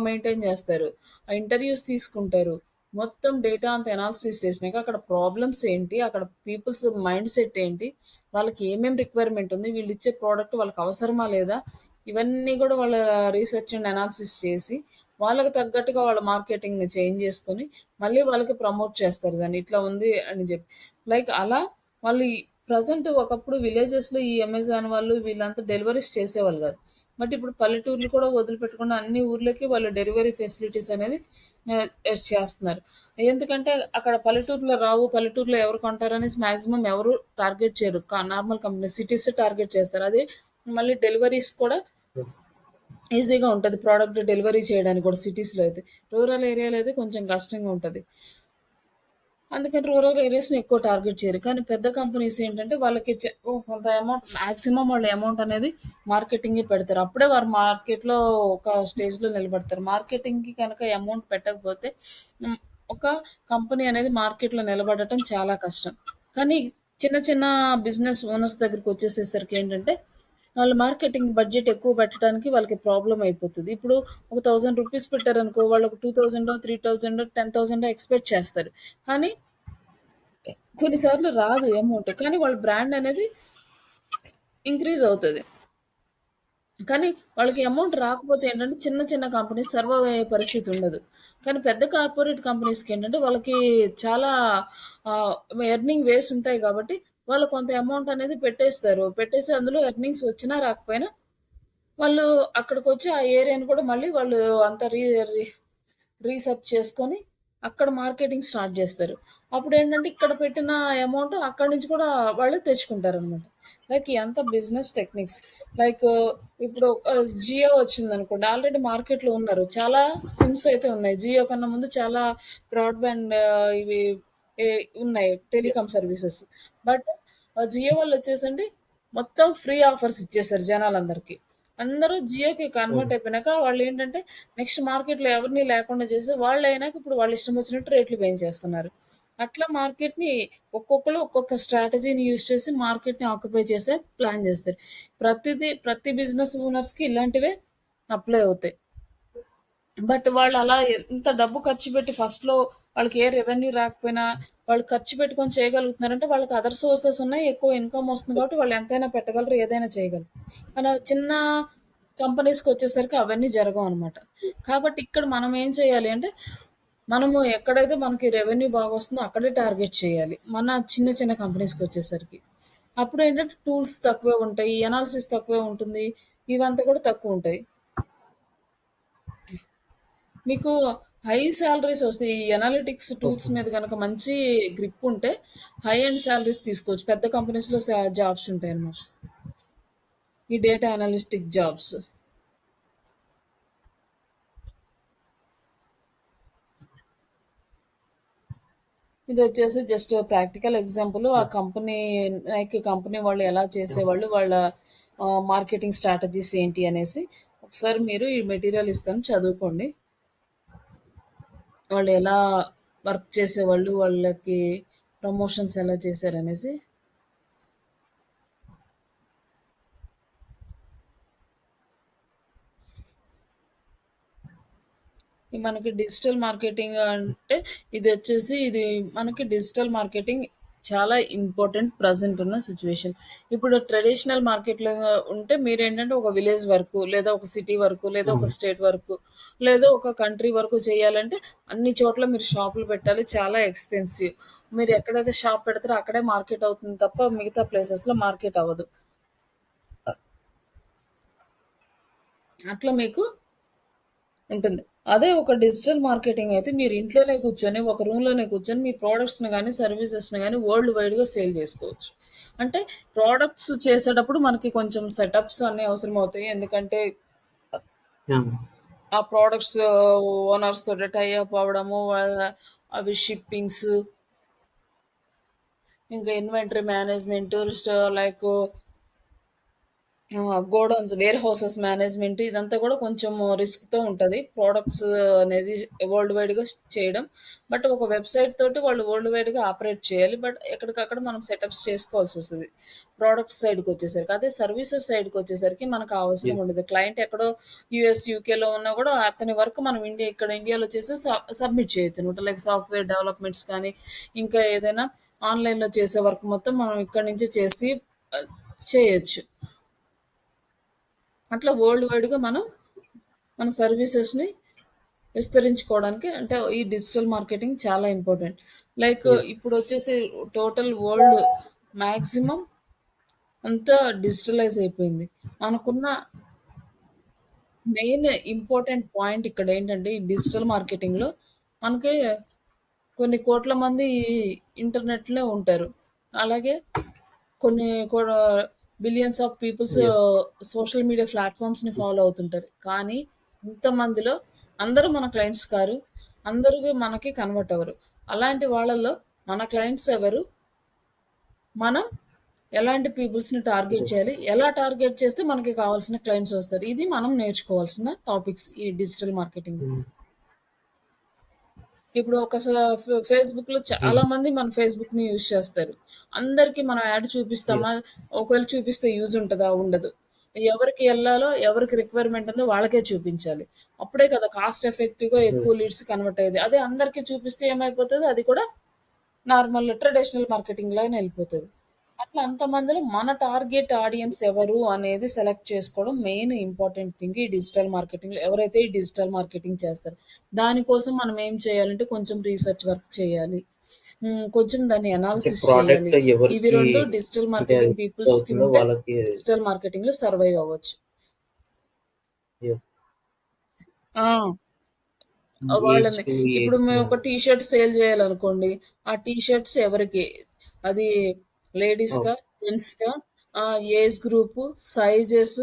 మెయింటైన్ చేస్తారు. ఇంటర్‌వ్యూస్ తీసుకుంటారు. మొత్తం డేటా అంతా అనాలిసిస్ చేసినాక అక్కడ ప్రాబ్లమ్స్ ఏంటి? అక్కడ పీపుల్స్ మైండ్ సెట్ ఏంటి? వాళ్ళకి ఏమేం రిక్వైర్మెంట్ ఉంది? వీళ్ళిచ్చే ప్రొడక్ట్ వాళ్ళకి అవసరమా లేదా? ఇవన్నీ కూడా వాళ్ళ రీసెర్చ్ అండ్ అనాలిసిస్ చేసి వాళ్ళకి తగ్గట్టుగా వాళ్ళ మార్కెటింగ్‌ని చేంజ్ చేసుకొని మళ్ళీ వాళ్ళకి ప్రమోట్ చేస్తారు దాన్ని. ఇట్లా ఉంది అని జెప్పి. లైక్ అలా వాళ్ళు ప్రెజెంట్ ఒకప్పుడు విలేజెస్‌లో ఈ అమెజాన్ వాళ్ళు వీళ్ళంతా డెలివరీస్ చేసేవాళ్ళు గాదు. బట్ ఇప్పుడు పల్లెటూర్లు కూడా వదిలిపెట్టకుండా అన్ని ఊర్లకి వాళ్ళు డెలివరీ ఫెసిలిటీస్ అనేది చేస్తున్నారు. ఎందుకంటే అక్కడ పల్లెటూరులో రావు, పల్లెటూరులో ఎవరు కొంటారనేసి మాక్సిమం ఎవరు టార్గెట్ చేయరు. నార్మల్ కంపెనీ సిటీసే టార్గెట్ చేస్తారు. అదే మళ్ళీ డెలివరీస్ కూడా
Yes.
ఈజీగా ఉంటది. ప్రొడక్ట్ డెలివరీ చేయడానికి కూడా సిటీస్‌లో అయితే. రూరల్ ఏరియాలో అయితే కొంచెం కష్టంగా ఉంటది. అందుకని రూరల్ ఏరియాస్‌ని ఎక్కువ టార్గెట్ చేయరు. కానీ పెద్ద కంపెనీస్ ఏంటంటే వాళ్ళకి కొంత అమౌంట్ మాక్సిమం వాళ్ళు అమౌంట్ అనేది మార్కెటింగ్‌కి పెడతారు. అప్పుడే వారు మార్కెట్‌లో ఒక స్టేజ్‌లో నిలబడతారు. మార్కెటింగ్‌కి కనుక అమౌంట్ పెట్టకపోతే హ్మ్, ఒక కంపెనీ అనేది మార్కెట్‌లో నిలబడటం చాలా కష్టం. కానీ చిన్న చిన్న బిజినెస్ ఓనర్స్ దగ్గరికొచ్చేసేసరికి ఏంటంటే వాళ్ళు మార్కెటింగ్ బడ్జెట్ ఎక్కువ పెట్టడానికి వాళ్ళకి ప్రాబ్లమ్ అయిపోతది. ఇప్పుడు ఒక రూ. 1000 పెట్టారనుకో వాళ్ళు ఒక 2000 3000 10,000 ఎక్స్‌పెక్ట్ చేస్తారు. కానీ కొన్ని సార్లు రాదు అమౌంట్. కానీ వాళ్ళ బ్రాండ్ అనేది ఇంక్రీజ్ అవుతది. కానీ వాళ్ళకి అమౌంట్ రాకపోతే ఏంటంటే చిన్న చిన్న కంపెనీస్ సర్వైవ్ అయ్యే పరిస్థితి ఉండదు. కానీ పెద్ద కార్పొరేట్ కంపెనీస్‌కేంటంటే వాళ్ళకి చాలా ఆహ్, ఎర్నింగ్ వేస్ ఉంటాయి కాబట్టి వాళ్ళు కొంత అమౌంట్ అనేది పెట్టేస్తారు. పెట్టేసి అందులో ఎర్నింగ్స్ వచ్చినా రాకపోయినా వాళ్ళు అక్కడికొచ్చి ఆ ఏరియాని కూడా మళ్ళీ వాళ్ళు అంతా రీ రీసెర్చ్ చేసుకొని, అక్కడ మార్కెటింగ్ స్టార్ట్ జేస్తారు. అప్పుడేంటంటే, ఇక్కడ పెట్టిన అమౌంట్ అక్కడి నుంచి కూడా వాళ్ళు తెచ్చుకుంటారనమాట. లైక్ ఇయంతా బిజినెస్ టెక్నిక్స్. లైక్ ఇప్పుడు జియో వచ్చిందనుకోండి. ఆల్రెడీ మార్కెట్‌లో ఉన్నారు. చాలా సిమ్స్ అయితే ఉన్నాయి. జియో కన్నా ముందు చాలా బ్రాడ్‌బ్యాండ్ ఇవి ఎ ఉన్నాయి. Telecom services. బట్ జియో వాళ్ళొచ్చేసండి మొత్తం ఫ్రీ ఆఫర్స్ ఇచ్చేసారు జనాలందరికి. అందరూ జియోకి కన్వర్ట్
Yes.
అయిపోయినాక వాళ్ళేంటంటే నెక్స్ట్ మార్కెట్‌లో ఎవరిని లేకుండా చేసి వాళ్ళయినాక ఇప్పుడు వాళ్ళిష్టం వచ్చినట్టు రేట్లు పెంచేస్తున్నారు. అట్లా మార్కెట్‌ని ఒక్కొక్కళ్ళు ఒక్కొక్క స్ట్రాటజీని యూజ్ చేసి మార్కెట్‌ని ఆక్యుపై చేసే ప్లాన్ చేస్తారు. ప్రతి బిజినెస్ ఓనర్స్‌కి ఇలాంటివే అప్లై అవుతాయి. బట్ వాళ్ళలా ఎంత డబ్బు ఖర్చు పెట్టి ఫస్ట్‌లో వాళ్ళకి ఏ రెవెన్యూ రాకపోయినా వాళ్ళు ఖర్చు పెట్టుకొని చేయగలుగుతున్నారంటే వాళ్ళకి అదర్ సోర్సెస్ ఉన్నాయి. ఎక్కువ ఇన్‌కమ్ వస్తుంది కాబట్టి వాళ్ళు ఎంతైనా పెట్టగలరు. ఏదైనా చేయగలరు. మన చిన్న కంపెనీస్‌కొచ్చేసరికి అవన్నీ జరగవనమాట. కాబట్టి ఇక్కడ మనం ఏం చేయాలి అంటే, మనము ఎక్కడైతే మనకి రెవెన్యూ బాగొస్తుందో అక్కడే టార్గెట్ చేయాలి. మన చిన్న చిన్న కంపెనీస్‌కొచ్చేసరికి. అప్పుడేంటంటే టూల్స్ తక్కువే ఉంటాయి. అనాలిసిస్ తక్కువే ఉంటుంది. ఇవంతా కూడా తక్కువుంటాయి. మీకు హై సాలరీస్ ఒస్తాయి. ఈ అనలిటిక్స్ టూల్స్
Okay.
మీద గనక మంచి గ్రిప్ ఉంటే, హై ఎండ్ సాలరీస్ తీసుకోవచ్చు. పెద్ద కంపెనీస్‌లో జాబ్స్ ఉంటాయన్నమాట. ఈ డేటా అనలిస్టిక్ జాబ్స్. ఇదొచ్చేసి జస్ట్ ప్రాక్టికల్ ఎగ్జాంపుల్. ఆ
Yeah.
కంపెనీ వాళ్ళు ఎలా
Yeah.
చేసేవాళ్ళు, వాళ్ళ మార్కెటింగ్ స్ట్రాటజీస్ ఏంటి అనేసి ఒకసారి మీరు ఈ మెటీరియల్ ఇస్తాను చదువుకోండి. వాళ్ళు ఎలా వర్క్ చేసేవాళ్ళు, వాళ్ళకి ప్రమోషన్స్ ఎలా చేశారనేసి. ఈ మనకి డిజిటల్ మార్కెటింగ్ అంటే ఇది మనకి డిజిటల్ మార్కెటింగ్ చాలా ఇంపార్టెంట్ ప్రెజెంట్ ఉన్న సిట్యుయేషన్. ఇప్పుడు ట్రెడిషనల్ మార్కెట్‌లో ఉంటే మీరేంటంటే ఒక విలేజ్ వరకు, లేదా ఒక సిటీ వరకు, లేదా ఒక
అవును.
స్టేట్ వరకు, లేదా ఒక కంట్రీ వరకు చేయాలంటే అన్ని చోట్ల మీరు షాపులు పెట్టాలి. చాలా ఎక్స్‌పెన్సివ్. మీరు ఎక్కడైతే షాప్ పెడతారో అక్కడే మార్కెట్ అవుతుంది తప్ప మిగతా ప్లేసెస్‌లో మార్కెట్ అవ్వదు. అట్లా మీకు ఉంటుంది. అదే ఒక డిజిటల్ మార్కెటింగ్ అయితే మీరు ఇంట్లోనే కూర్చొని, ఒక రూమ్‌లోనే కూర్చొని మీ ప్రొడక్ట్స్‌ని గాని, సర్వీసెస్‌ని గాని వరల్డ్ వైడ్‌గా సేల్ చేసుకోవచ్చు. అంటే ప్రొడక్ట్స్ చేసేటప్పుడు మనకి కొంచెం సెటప్స్ అన్నీ అవసరమవుతాయి. ఎందుకంటే
అవును.
ఆ ప్రొడక్ట్స్ ఓనర్స్ తోటి టై అప్ అవ్వడము, అవి షిప్పింగ్స్, ఇంకా inventory management, like godowns, warehouses management ఇదంతా కూడా కొంచెం రిస్క్‌తో ఉంటది. ప్రొడక్ట్స్ అనేది వరల్డ్ వైడ్‌గా చేయడం. బట్ ఒక వెబ్‌సైట్ తోటి వాళ్ళు వరల్డ్ వైడ్‌గా ఆపరేట్ చేయాలి. బట్ ఎక్కడికక్కడ మనం సెటప్స్ చేసుకోవాల్సొస్తది. ప్రొడక్ట్స్ సైడ్‌కొచ్చేసరికి. అదే సర్వీసెస్ సైడ్‌కొచ్చేసరికి మనకు ఆ అవసరం
యాహ్!
ఉండదు. క్లయింట్ ఎక్కడో యూఎస్, యూకేలో ఉన్నా కూడా అతని వర్క్ మనం ఇక్కడ ఇండియాలో చేసి సబ్మిట్ చేయొచ్చనమాట. లైక్ సాఫ్ట్‌వేర్ డెవలప్‌మెంట్స్ కానీ, ఇంకా ఏదైనా ఆన్‌లైన్‌లో చేసే వర్క్ మొత్తం మనం ఇక్కడి నుంచే చేసి ఆహ్, చేయొచ్చు. అట్లా వరల్డ్ వైడ్‌గా మనం మన సర్వీసెస్‌ని విస్తరించుకోవడానికి అంటే ఈ డిజిటల్ మార్కెటింగ్ చాలా ఇంపార్టెంట్. Like
yeah!
ఇప్పుడొచ్చేసి టోటల్ వరల్డ్ మాక్సిమం అంతా డిజిటలైజ్ అయిపోయింది. మనకున్న మెయిన్ ఇంపార్టెంట్ పాయింట్ ఇక్కడేంటంటే ఈ డిజిటల్ మార్కెటింగ్‌లో మనకి కొన్ని కోట్ల మంది ఇంటర్నెట్‌లో ఉంటారు. అలాగే కొన్ని కూడా billions of peoples
yeah!
Social media ప్లాట్‌ఫార్మ్స్‌ని ఫాలో అవుతుంటారు. కానీ ఇంతమందిలో అందరూ మన క్లయింట్స్ కారు. అందరూ మనకి కన్వర్ట్ అవ్వరు. అలాంటి వాళ్ళలో మన క్లయింట్స్ ఎవరు? మనం ఎలాంటి పీపుల్స్‌ని టార్గెట్
యాహ్!
చేయాలి? ఎలా టార్గెట్ చేస్తే మనకి కావాల్సిన క్లయింట్స్ వస్తారు? ఇది మనం నేర్చుకోవాల్సిన టాపిక్స్ ఈ డిజిటల్ మార్కెటింగ్.
హ్మ్.
ఇప్పుడు ఒక ఫేస్‌బుక్‌లో
హ్మ్.
చాలా మంది మన ఫేస్‌బుక్‌ని యూజ్ చేస్తారు. అందరికి మనం యాడ్
యాహ్!
చూపిస్తామా? ఒకవేళ చూపిస్తే యూజ్ ఉంటదా? ఉండదు. ఎవరికి ఎళ్ళాలో, ఎవరికి రిక్వైర్మెంట్ ఉందో వాళ్ళకే చూపించాలి. అప్పుడే కదా కాస్ట్ ఎఫెక్టివ్‌గా
హ్మ్.
ఎక్కువ లీడ్స్ కన్వర్ట్ అయ్యేది. అదే అందరికి చూపిస్తే ఏమైపోతది? అది కూడా నార్మల్ ట్రెడిషనల్ మార్కెటింగ్ లాగానే ఎళ్ళిపోతది. అట్లా అంతమందిలో మన టార్గెట్ ఆడియన్స్ ఎవరు అనేది సెలెక్ట్ చేసుకోవడం మెయిన్ ఇంపార్టెంట్ థింగ్ ఈ డిజిటల్ మార్కెటింగ్‌లో. ఎవరైతే ఈ డిజిటల్ మార్కెటింగ్ చేస్తారో. దానికోసం మనం ఏం చేయాలంటే కొంచెం రీసెర్చ్ వర్క్ చేయాలి. కొంచెం దాన్ని
అంటే
అనాలిసిస్ చేయాలి.
ప్రొడక్ట్
ఇవి
ఎవరికి
2 డిజిటల్
అంటే అది
మార్కెటింగ్
యూజ్
పీపుల్స్‌కి
అవుతుందో
ఉంటే
వాళ్ళకి
డిజిటల్ మార్కెటింగ్‌లో సర్వైవ్ అవ్వచ్చు.
యాహ్!
ఆ! వాళ్ళని
ఏజ్‌కి
ఇప్పుడు
ఏజ్‌కి
మేము ఒక
అవును.
టీ షర్ట్ సేల్ చేయాలనుకోండి. ఆ టీ షర్ట్స్ ఎవరికి? అది
అవును.
లేడీస్‌కా? జెంట్స్‌కా? ఏజ్ గ్రూపు, సైజెస్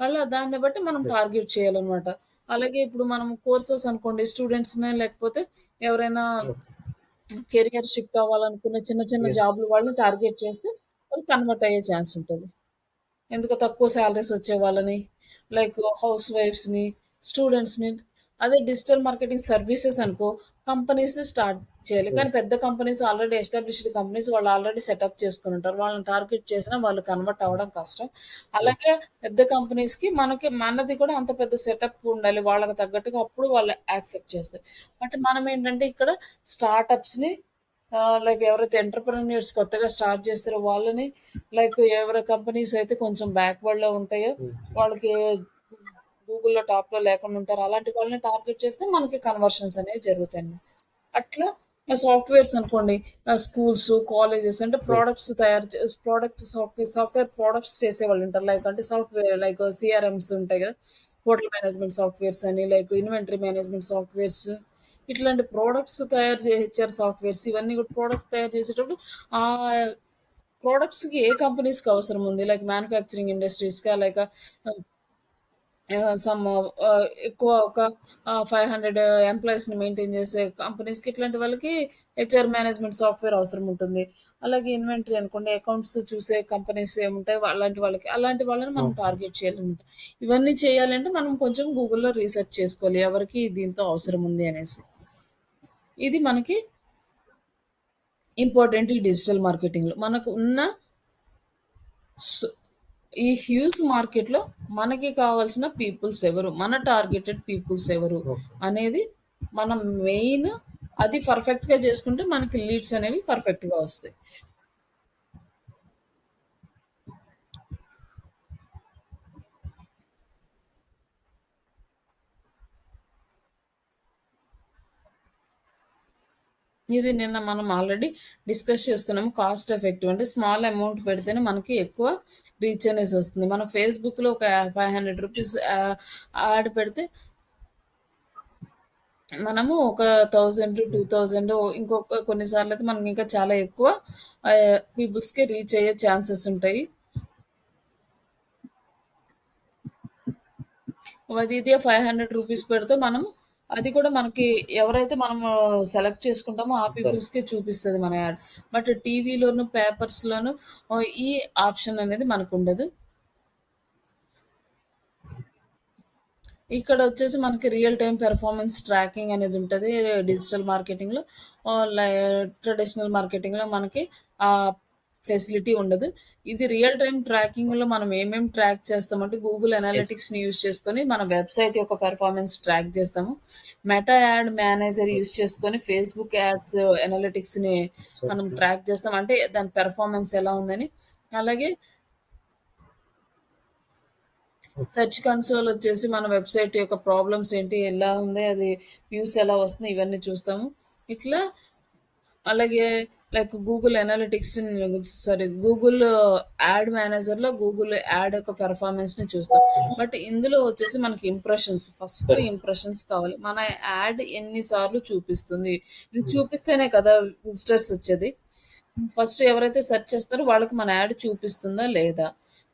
అలా దాన్ని బట్టి మనం
యాహ్!
టార్గెట్ చేయాలనమాట. అలాగే ఇప్పుడు మనం కోర్సెస్ అనుకోండి స్టూడెంట్స్‌ని లేకపోతే ఎవరైనా
ఓకే.
కెరియర్ షిఫ్ట్ అవ్వాలనుకున్న చిన్న చిన్న
యాహ్!
జాబ్‌లు వాళ్ళని టార్గెట్ చేస్తే వాళ్ళు కన్వర్ట్ అయ్యే ఛాన్స్ ఉంటది. ఎందుకు తక్కువ సాలరీస్ వచ్చే వాళ్ళని, లైక్ హౌస్ వైఫ్స్‌ని, స్టూడెంట్స్‌ని. అదే డిజిటల్ మార్కెటింగ్ సర్వీసెస్ అనుకో, కంపెనీస్ స్టార్ట్ చేయాలి.
హ్మ్.
కానీ పెద్ద కంపెనీస్ ఆల్రెడీ ఎస్టాబ్లిష్డ్ కంపెనీస్ వాళ్ళు ఆల్రెడీ సెటప్ చేసుకొనుంటారు. వాళ్ళని టార్గెట్ చేసినా వాళ్ళు కన్వర్ట్ అవ్వడం కష్టం.
ఓకే.
అలాగే పెద్ద కంపెనీస్‌కి మనది కూడా అంత పెద్ద సెటప్ ఉండాలి. వాళ్ళకి తగ్గట్టుగా అప్పుడు వాళ్ళు యాక్సెప్ట్ చేస్తారు. బట్ మనమేంటంటే ఇక్కడ స్టార్టప్స్‌ని లైక్ ఎవరైతే ఎంటర్‌ప్రెన్యూర్స్ కొత్తగా స్టార్ట్ చేస్తారో వాళ్ళని, లైక్ ఎవరి కంపెనీస్ అయితే కొంచెం బ్యాక్వర్డ్‌లో ఉంటాయో,
హ్మ్.
వాళ్ళకి గూగుల్‌లో టాప్‌లో లేకుండా ఉంటారు. అలాంటి వాళ్ళని టార్గెట్ చేస్తే మనకి కన్వర్షన్స్ అనేవి జరుగుతాయండి. అట్లా సాఫ్ట్‌వేర్స్ అనుకోండి, స్కూల్స్, కాలేజెస్ అంటే
హ్మ్.
ప్రొడక్ట్స్ తయారు చే ప్రొడక్ట్స్ సాఫ్ట్‌వేర్ ప్రొడక్ట్స్ చేసేవాళ్ళుంటారు. లైక్ అంటే సాఫ్ట్‌వేర్ లైక్ సీఆర్ఎమ్స్ ఉంటాయి గదా! హోటల్ మేనేజ్మెంట్ సాఫ్ట్‌వేర్స్ అని, లైక్ ఇన్వెంటరీ మేనేజ్మెంట్ సాఫ్ట్‌వేర్స్ ఇట్లాంటి ప్రొడక్ట్స్ తయారు హెచ్ఆర్ సాఫ్ట్‌వేర్స్ ఇవన్నీ కూడా ప్రొడక్ట్ తయారు చేసేటప్పుడు ఆహ్, ప్రొడక్ట్స్‌కి ఏ కంపెనీస్‌కి అవసరం ఉంది? Like manufacturing ఇండస్ట్రీస్‌కా? లైక్ ఆహ్, ఎక్కువ ఒక 500 ఎంప్లాయీస్‌ని మెయింటైన్ చేసే కంపెనీస్‌కి ఇట్లాంటి వాళ్ళకి హెచ్ఆర్ మేనేజ్మెంట్ సాఫ్ట్‌వేర్ అవసరం ఉంటుంది. అలాగే ఇన్వెంటరీ అనుకోండి అకౌంట్స్ చూసే కంపెనీస్ ఏముంటాయి అలాంటి వాళ్ళని మనం
ఓకే.
టార్గెట్ చేయాలనమాట. ఇవన్నీ చేయాలంటే మనం కొంచెం గూగుల్‌లో రీసెర్చ్ చేసుకోవాలి. ఎవరికి దీంతో అవసరం ఉంది అనేసి. ఇది మనకి ఇంపార్టెంట్ ఈ డిజిటల్ మార్కెటింగ్‌లో. మనకు ఉన్న స్ ఈ హ్యూజ్ మార్కెట్‌లో మనకి కావాల్సిన పీపుల్స్ ఎవరు? మన టార్గెటెడ్ పీపుల్స్ ఎవరు?
ఓకే.
అనేది మనం మెయిన్ అది పర్ఫెక్ట్‌గా చేసుకుంటే మనకి లీడ్స్ అనేవి పర్ఫెక్ట్‌గా వస్తాయి. ఇది నిన్న మనం ఆల్రెడీ డిస్కస్ చేసుకున్నాము. కాస్ట్ ఎఫెక్టివ్ అంటే స్మాల్ అమౌంట్ పెడితేనే మనకి ఎక్కువ రీచ్ అనేసొస్తుంది. మనం ఫేస్‌బుక్‌లో ఒక రూ. 500 యాడ్ పెడితే మనము ఒక 1000,
హ్మ్.
2000 ఇంకొక కొన్ని సార్లయితే మనకి ఇంకా చాలా ఎక్కువ పీపుల్స్‌కి రీచ్ అయ్యే ఛాన్సెస్ ఉంటాయి. అది ఇదే రూ. 500 పెడితే మనము అది కూడా మనకి ఎవరైతే మనము సెలెక్ట్ చేసుకుంటామో ఆ
కరెక్ట్.
పీపుల్స్‌కే చూపిస్తది మన యాడ్. బట్ టీవీలోను, పేపర్స్‌లోను ఈ ఆప్షన్ అనేది మనకుండదు. ఇక్కడొచ్చేసి మనకి రియల్ టైమ్ పెర్ఫార్మన్స్ ట్రాకింగ్ అనేదుంటది. డిజిటల్ మార్కెటింగ్‌లో లై ట్రెడిషనల్ మార్కెటింగ్‌లో మనకి ఆ ఫెసిలిటీ ఉండదు. ఇది రియల్ టైమ్ ట్రాకింగ్‌లో మనం ఏమేం ట్రాక్ చేస్తామంటే గూగుల్
యెస్.
అనలిటిక్స్‌ని యూజ్ చేసుకొని మన వెబ్‌సైట్ యొక్క పెర్ఫార్మన్స్ ట్రాక్ చేస్తాము. మెటా యాడ్ మేనేజర్ యూజ్ చేసుకొని ఫేస్‌బుక్ యాడ్స్ అనలిటిక్స్‌ని మనం
సెర్చ్‌లో.
ట్రాక్ చేస్తాం. అంటే దాని పెర్ఫార్మన్స్ ఎలా ఉందని. అలాగే
ఓకే.
సెర్చ్ కన్సోల్ వచ్చేసి మన వెబ్‌సైట్ యొక్క ప్రాబ్లమ్స్ ఏంటి? ఎలా ఉంది? అది వ్యూస్ ఎలా వస్తున్నాయి? ఇవన్నీ చూస్తాము. ఇట్లా అలాగే like Google Analytics Google ad మేనేజర్‌లో గూగుల్ యాడ్ యొక్క పెర్ఫార్మన్స్‌ని చూస్తాం.
యెస్.
బట్ ఇందులో వచ్చేసి మనకి ఇంప్రెషన్స్ ఫస్ట్
కరెక్ట్.
ఇంప్రెషన్స్ కావాలి. మన యాడ్ ఎన్ని సార్లు చూపిస్తుంది? ఇది
హ్మ్.
చూపిస్తేనే కదా విజిటర్స్ వచ్చేది. ఫస్ట్ ఎవరైతే సెర్చ్ చేస్తారో వాళ్ళకి మన యాడ్ చూపిస్తుందా లేదా?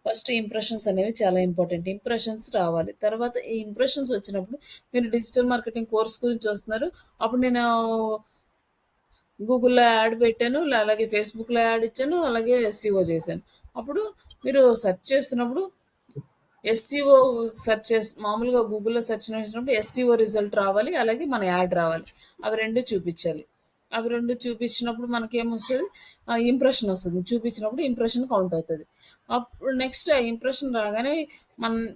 ఫస్ట్ ఇంప్రెషన్స్ అనేవి చాలా ఇంపార్టెంట్. ఇంప్రెషన్స్ రావాలి. తర్వాత ఈ ఇంప్రెషన్స్ వచ్చినప్పుడు మీరు డిజిటల్ మార్కెటింగ్ కోర్స్ గురించి చూస్తున్నారు. అప్పుడు నేను గూగుల్‌లో యాడ్ పెట్టాను. అలాగే ఫేస్‌బుక్‌లో యాడ్ ఇచ్చాను. అలాగే ఎస్‌సిఓ చేశాను. అప్పుడు మీరు సెర్చ్ చేస్తున్నప్పుడు ఎస్‌సిఓ సెర్చ్ మామూలుగా గూగుల్‌లో సెర్చ్ చేసినప్పుడు ఎస్‌సిఓ రిజల్ట్ రావాలి. అలాగే మన యాడ్ రావాలి. అవి 2 చూపిచ్చాలి. అవి 2 చూపించినప్పుడు మనకేమొస్తది? ఇంప్రెషన్ ఒస్తది. చూపించినప్పుడు ఇంప్రెషన్ కౌంట్ అవుతది. అప్పుడు నెక్స్ట్ ఆ ఇంప్రెషన్ రాగానే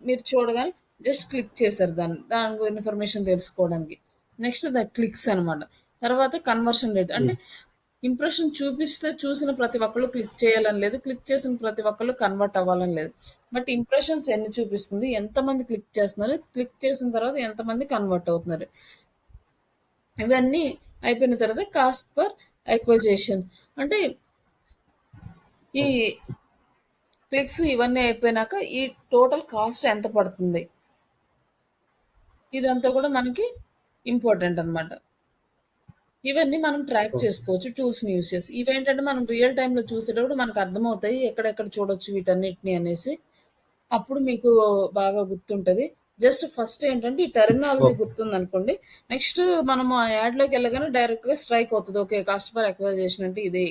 మీరు చూడగానే జస్ట్ క్లిక్ చేశారు దాన్ని. దాని ఇన్ఫర్మేషన్ తెలుసుకోవడానికి. నెక్స్ట్ క్లిక్స్ అనమాట. తర్వాత కన్వర్షన్ రేట్ అంటే
హ్మ్.
ఇంప్రెషన్ చూపిస్తే చూసిన ప్రతి ఒక్కళ్ళు క్లిక్ చేయాలని లేదు. క్లిక్ చేసిన ప్రతి ఒక్కళ్ళు కన్వర్ట్ అవ్వాలని లేదు. బట్ ఇంప్రెషన్స్ ఎన్ని చూపిస్తుంది? ఎంతమంది క్లిక్ చేస్తున్నారు? క్లిక్ చేసిన తర్వాత ఎంతమంది కన్వర్ట్ అవుతున్నారు? ఇవన్నీ అయిపోయిన తర్వాత కాస్ట్ పర్ అక్విజిషన్ అంటే ఈ క్లిక్స్ ఇవన్నీ అయిపోయినాక ఈ టోటల్ కాస్ట్ ఎంత పడుతుంది? ఇదంతా కూడా మనకి ఇంపార్టెంట్ అన్నమాట. ఇవన్నీ మనం ట్రాక్
ఓకే.
చేసుకోవచ్చు టూల్స్‌ని యూజ్ చేసి. ఇవేంటంటే మనం రియల్ టైమ్‌లో చూసేటప్పుడు మనకు అర్థమవుతాయి. ఎక్కడెక్కడ చూడొచ్చు వీటన్నిటిని అనేసి. అప్పుడు మీకు బాగా గుర్తుంటది. జస్ట్ ఫస్ట్ ఏంటంటే ఈ టెర్మినాలజీ
ఓకే.
గుర్తుందనుకోండి. నెక్స్ట్ మనము ఆ యాడ్‌లోకెళ్ళగానే డైరెక్ట్‌గా స్ట్రైక్ అవుతది. ఓకే. కస్టమర్ అక్వైజేషన్ అంటే ఇది.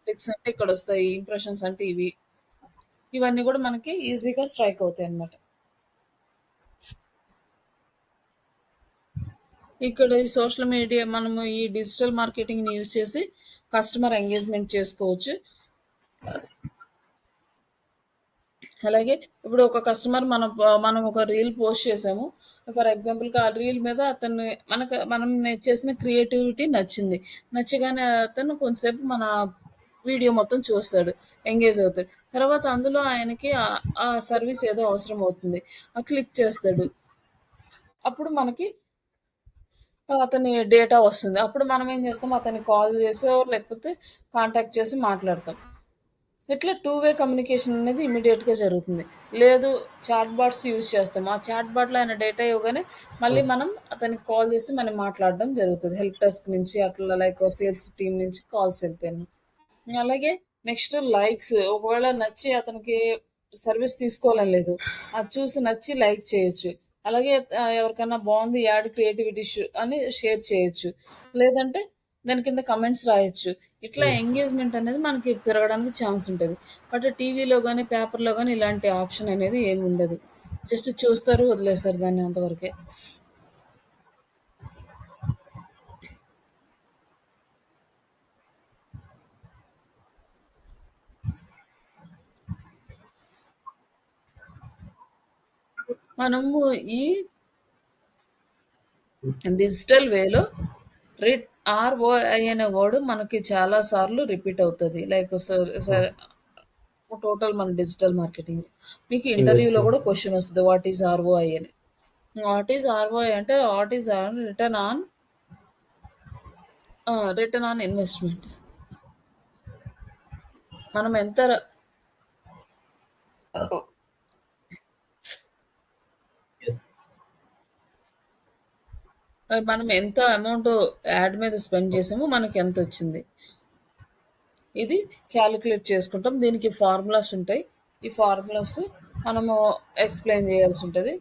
క్లిక్స్ అంటే ఇక్కడొస్తాయి. ఇంప్రెషన్స్ అంటే ఇవి. ఇవన్నీ గూడా మనకి ఈజీగా స్ట్రైక్ అవుతాయన్నమాట. ఇక్కడ ఈ సోషల్ మీడియా మనము ఈ డిజిటల్ మార్కెటింగ్‌ని యూజ్ చేసి కస్టమర్ ఎంగేజ్‌మెంట్ చేసుకోవచ్చు. అలాగే ఇప్పుడు ఒక కస్టమర్ మనం ఒక రీల్ పోస్ట్ చేసాము. ఫర్ ఎగ్జాంపుల్‌గా ఆ రీల్ మీద మనం చేసిన క్రియేటివిటీ నచ్చింది. నచ్చగానే అతను కొంతసేపు మన వీడియో మొత్తం చూస్తాడు. ఎంగేజ్ అవుతాడు. తర్వాత అందులో ఆయనకి ఆ సర్విస్ ఏదో అవసరం అవుతుంది. క్లిక్ చేస్తాడు. అప్పుడు మనకి అతని డేటా వస్తుంది. అప్పుడు మనం ఏం చేస్తాం అతనికి కాల్ చేసో లేకపోతే కాంటాక్ట్ చేసి మాట్లాడతాం. ఇట్లా టూ వే కమ్యూనికేషన్ అనేది ఇమ్మీడియేట్‌గా జరుగుతుంది. లేదు చాట్ బాట్స్ యూజ్ చేస్తాం. ఆ చాట్ బాట్‌లో ఆయన డేటా ఇవ్వగానే మళ్ళీ
ఓకే.
మనం అతనికి కాల్ చేసి మనం మాట్లాడడం జరుగుతది. హెల్ప్ డెస్క్ నుంచి అట్లా లైక్ సేల్స్ టీమ్ నుంచి కాల్స్ ఎళ్తాను. అలాగే నెక్స్ట్ లైక్స్ ఒకవేళ నచ్చి అతనికి సర్విస్ తీసుకోవాలని లేదు. అది చూసి నచ్చి లైక్ చేయొచ్చు. అలాగే ఎవరికన్నా బావుంది యాడ్ క్రియేటివిటీ అని షేర్ చేయొచ్చు. లేదంటే దాని కింద కమెంట్స్ రాయొచ్చు. ఇట్లా
హ్మ్.
ఎంగేజ్‌మెంట్ అనేది మనకి పెరగడానికి ఛాన్స్ ఉంటది. బట్ టీవీలో గాని, పేపర్‌లో గాని ఇలాంటి ఆప్షన్ అనేది ఏమి ఉండదు. జస్ట్ చూస్తారు, వదిలేస్తారు దాన్ని అంతవరకే. మనము ఈ డిజిటల్ వేలో రిట్ ఆర్ఓఐ అనే వర్డ్ మనకి చాలా సార్లు రిపీట్ అవుతది. Like
okay.
సరే టోటల్ మన డిజిటల్ మార్కెటింగ్. మీకు ఇంటర్వ్యూలో
ఇన్వెస్ట్‌మెంట్.
గూడా క్వెషన్ ఒస్తది. వాట్ ఈస్ ఆర్ఓఐ అని. వాట్ ఈస్ ఆర్ఓఐ అంటే what is return on investment. మనం ఎంత ర
యెస్.
మనం ఎంత అమౌంట్ యాడ్ మీద స్పెండ్ చేసామో మనకెంతొచ్చింది. ఇది క్యాలిక్యులేట్ చేసుకుంటాం. దీనికి ఫార్ములాస్ ఉంటాయి. ఈ ఫార్ములాస్ మనము ఎక్స్‌ప్లెయిన్ చేయాల్సుంటది.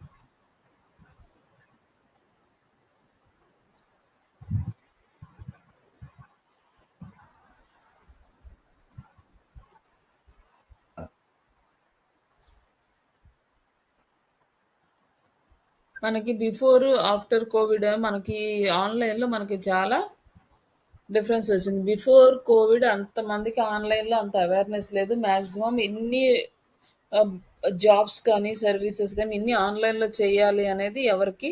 మనకి బిఫోర్, ఆఫ్టర్ కోవిడ్ మనకి ఆన్‌లైన్‌లో మనకి చాలా డిఫరెన్స్ వచ్చింది. బిఫోర్ కోవిడ్ అంతమందికి ఆన్‌లైన్‌లో అంత అవేర్‌నెస్ లేదు. మాక్సిమం ఇన్ని ఆహ్, జాబ్స్ కానీ, సర్వీసెస్ గానీ ఇన్ని ఆన్‌లైన్‌లో చేయాలి అనేది ఎవరికీ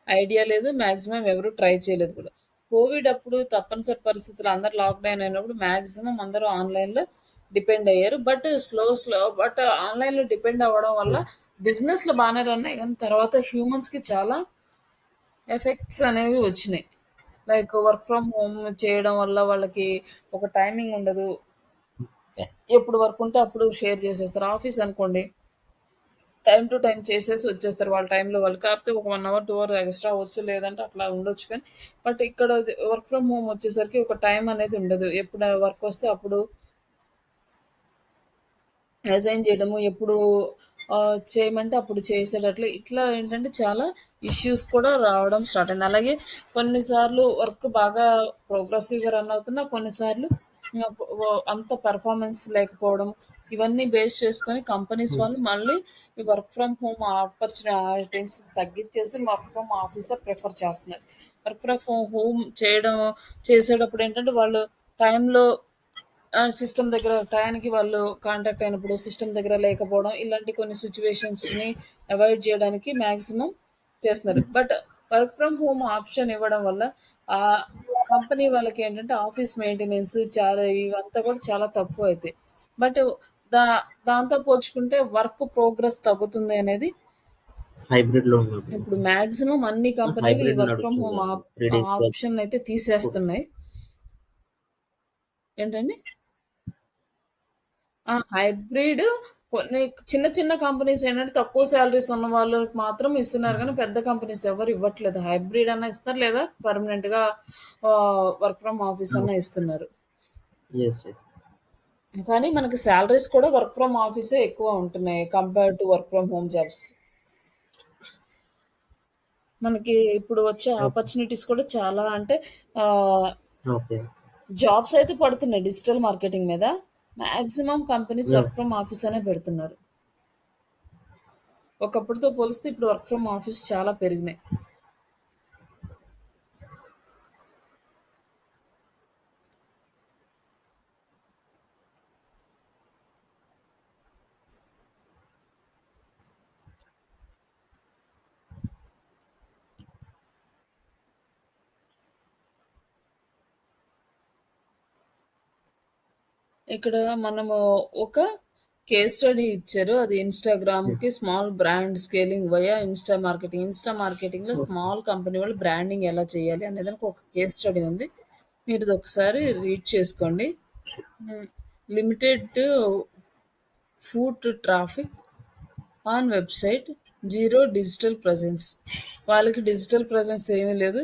ఐడియా లేదు. మాక్సిమం ఎవరు ట్రై చేయలేదు కూడా. కోవిడ్ అప్పుడు తప్పనిసరి పరిస్థితుల్లో అందరూ లాక్‌డౌన్ అయినప్పుడు మాక్సిమం అందరూ ఆన్‌లైన్‌లో డిపెండ్ అయ్యారు. బట్ ఆన్‌లైన్‌లో డిపెండ్ అవ్వడం వల్ల
యెస్.
బిజినెస్‌లు బానే రన్ అయ్యాయి. కానీ తర్వాత హ్యూమన్స్‌కి చాలా ఎఫెక్ట్స్ అనేవి వచ్చినాయి. లైక్ వర్క్ ఫ్రమ్ హోమ్ చేయడం వల్ల వాళ్ళకి ఒక టైమింగ్ ఉండదు. ఎప్పుడు వర్క్ ఉంటే అప్పుడు షేర్ చేసేస్తారు. ఆఫీస్ అనుకోండి టైమ్ టు టైమ్ చేసేసి వచ్చేస్తారు. వాళ్ళ టైంలో వాళ్ళు. కాకపోతే ఒక 1 అవర్, 2 అవర్ ఎక్స్‌ట్రా అవ్వచ్చు. లేదంటే అట్లా ఉండొచ్చు కానీ, బట్ ఇక్కడ వర్క్ ఫ్రమ్ హోమ్ వచ్చేసరికి ఒక టైం అనేది ఉండదు. ఎప్పుడు వర్క్ వస్తే అప్పుడు అసైన్ చేయడము, ఎప్పుడు చేయమంటే అప్పుడు చేసేటట్లు ఇట్లా ఏంటంటే చాలా ఇష్యూస్ కూడా రావడం స్టార్ట్ అయింది. అలాగే కొన్నిసార్లు వర్క్ బాగా ప్రోగ్రెసివ్‌గా రన్ అవుతున్నా, కొన్నిసార్లు అంత పెర్ఫార్మన్స్ లేకపోవడం, ఇవన్నీ బేస్ చేసుకొని కంపెనీస్
హ్మ్.
వాళ్ళు మళ్ళీ ఈ వర్క్ ఫ్రమ్ హోమ్ ఆపర్చునిటీస్ తగ్గిచ్చేసి వర్క్ ఫ్రమ్ ఆఫీసే ప్రిఫర్ చేస్తున్నారు. వర్క్ ఫ్రమ్ హోమ్ చేసేటప్పుడు ఏంటంటే వాళ్ళు టైంలో సిస్టమ్ దగ్గర టయానికి వాళ్ళు కాంటాక్ట్ అయినప్పుడు సిస్టమ్ దగ్గర లేకపోవడం, ఇలాంటి కొన్ని సిట్యుయేషన్స్‌ని అవాయిడ్ జేయడానికి మాక్సిమం చేస్తున్నారు. But work from home option ఇవ్వడం వల్ల ఆహ్, కంపెనీ వాళ్ళకేంటంటే ఆఫీస్ మెయింటెనెన్స్ చాలా ఇవంతా కూడా చాలా తక్కువయితాయి. బట్ దా దాంతో పోల్చుకుంటే వర్క్ ప్రోగ్రెస్ తగ్గుతుంది అనేది
హైబ్రిడ్‌లో ఉన్నప్పుడు.
ఇప్పుడు మాక్సిమం అన్ని కంపెనీలు ఈ
హైబ్రిడ్
వర్క్ ఫ్రమ్
నడుస్తుంది
హోమ్
కదా! 3 డేస్ వర్క్,
ఆప్షన్ అయితే
2
తీసేస్తున్నాయి. ఏంటండి? హైబ్రిడ్ కొన్ని చిన్న చిన్న కంపెనీస్ ఏంటంటే తక్కువ సాలరీస్ ఉన్న వాళ్ళకి మాత్రం ఇస్తున్నారు గానీ, పెద్ద కంపెనీస్ ఎవరు ఇవ్వట్లేదు. హైబ్రిడ్ అన్నా ఇస్తున్నారు లేదా పర్మనెంట్‌గా వర్క్ ఫ్రమ్ ఆఫీస్
హ్మ్.
అన్నా ఇస్తున్నారు.
యెస్. యెస్.
కానీ మనకి సాలరీస్ కూడా వర్క్ ఫ్రమ్ ఆఫీసే ఎక్కువ ఉంటున్నాయి compared to work from home jobs. మనకి ఇప్పుడు వచ్చే
ఓకే.
ఆపర్చునిటీస్ కూడా చాలా అంటే ఆహ్,
ఓకే.
జాబ్స్ అయితే పడుతున్నాయి డిజిటల్ మార్కెటింగ్ మీద. Maximum companies
yeah!
Work from office అనే పెడుతున్నారు. ఒకప్పుడుతో పోలిస్తే ఇప్పుడు వర్క్ ఫ్రమ్ ఆఫీస్ చాలా పెరిగినాయి. ఇక్కడ మనము ఒక కేస్ స్టడీ ఇచ్చారు. అది
యెస్.
ఇన్‌స్టాగ్రామ్‌కి small brand scaling via Insta marketing. Insta మార్కెటింగ్‌లో
ఓకే.
స్మాల్ కంపెనీ వాళ్ళు బ్రాండింగ్ ఎలా చేయాలి అనేదానికి ఒక కేస్ స్టడీ ఉంది. మీరు ఇదొకసారి రీడ్ చేసుకోండి. హ్మ్. Limited foot traffic on website, zero digital presence. వాళ్ళకి డిజిటల్ ప్రెజెన్స్ ఏమీ లేదు.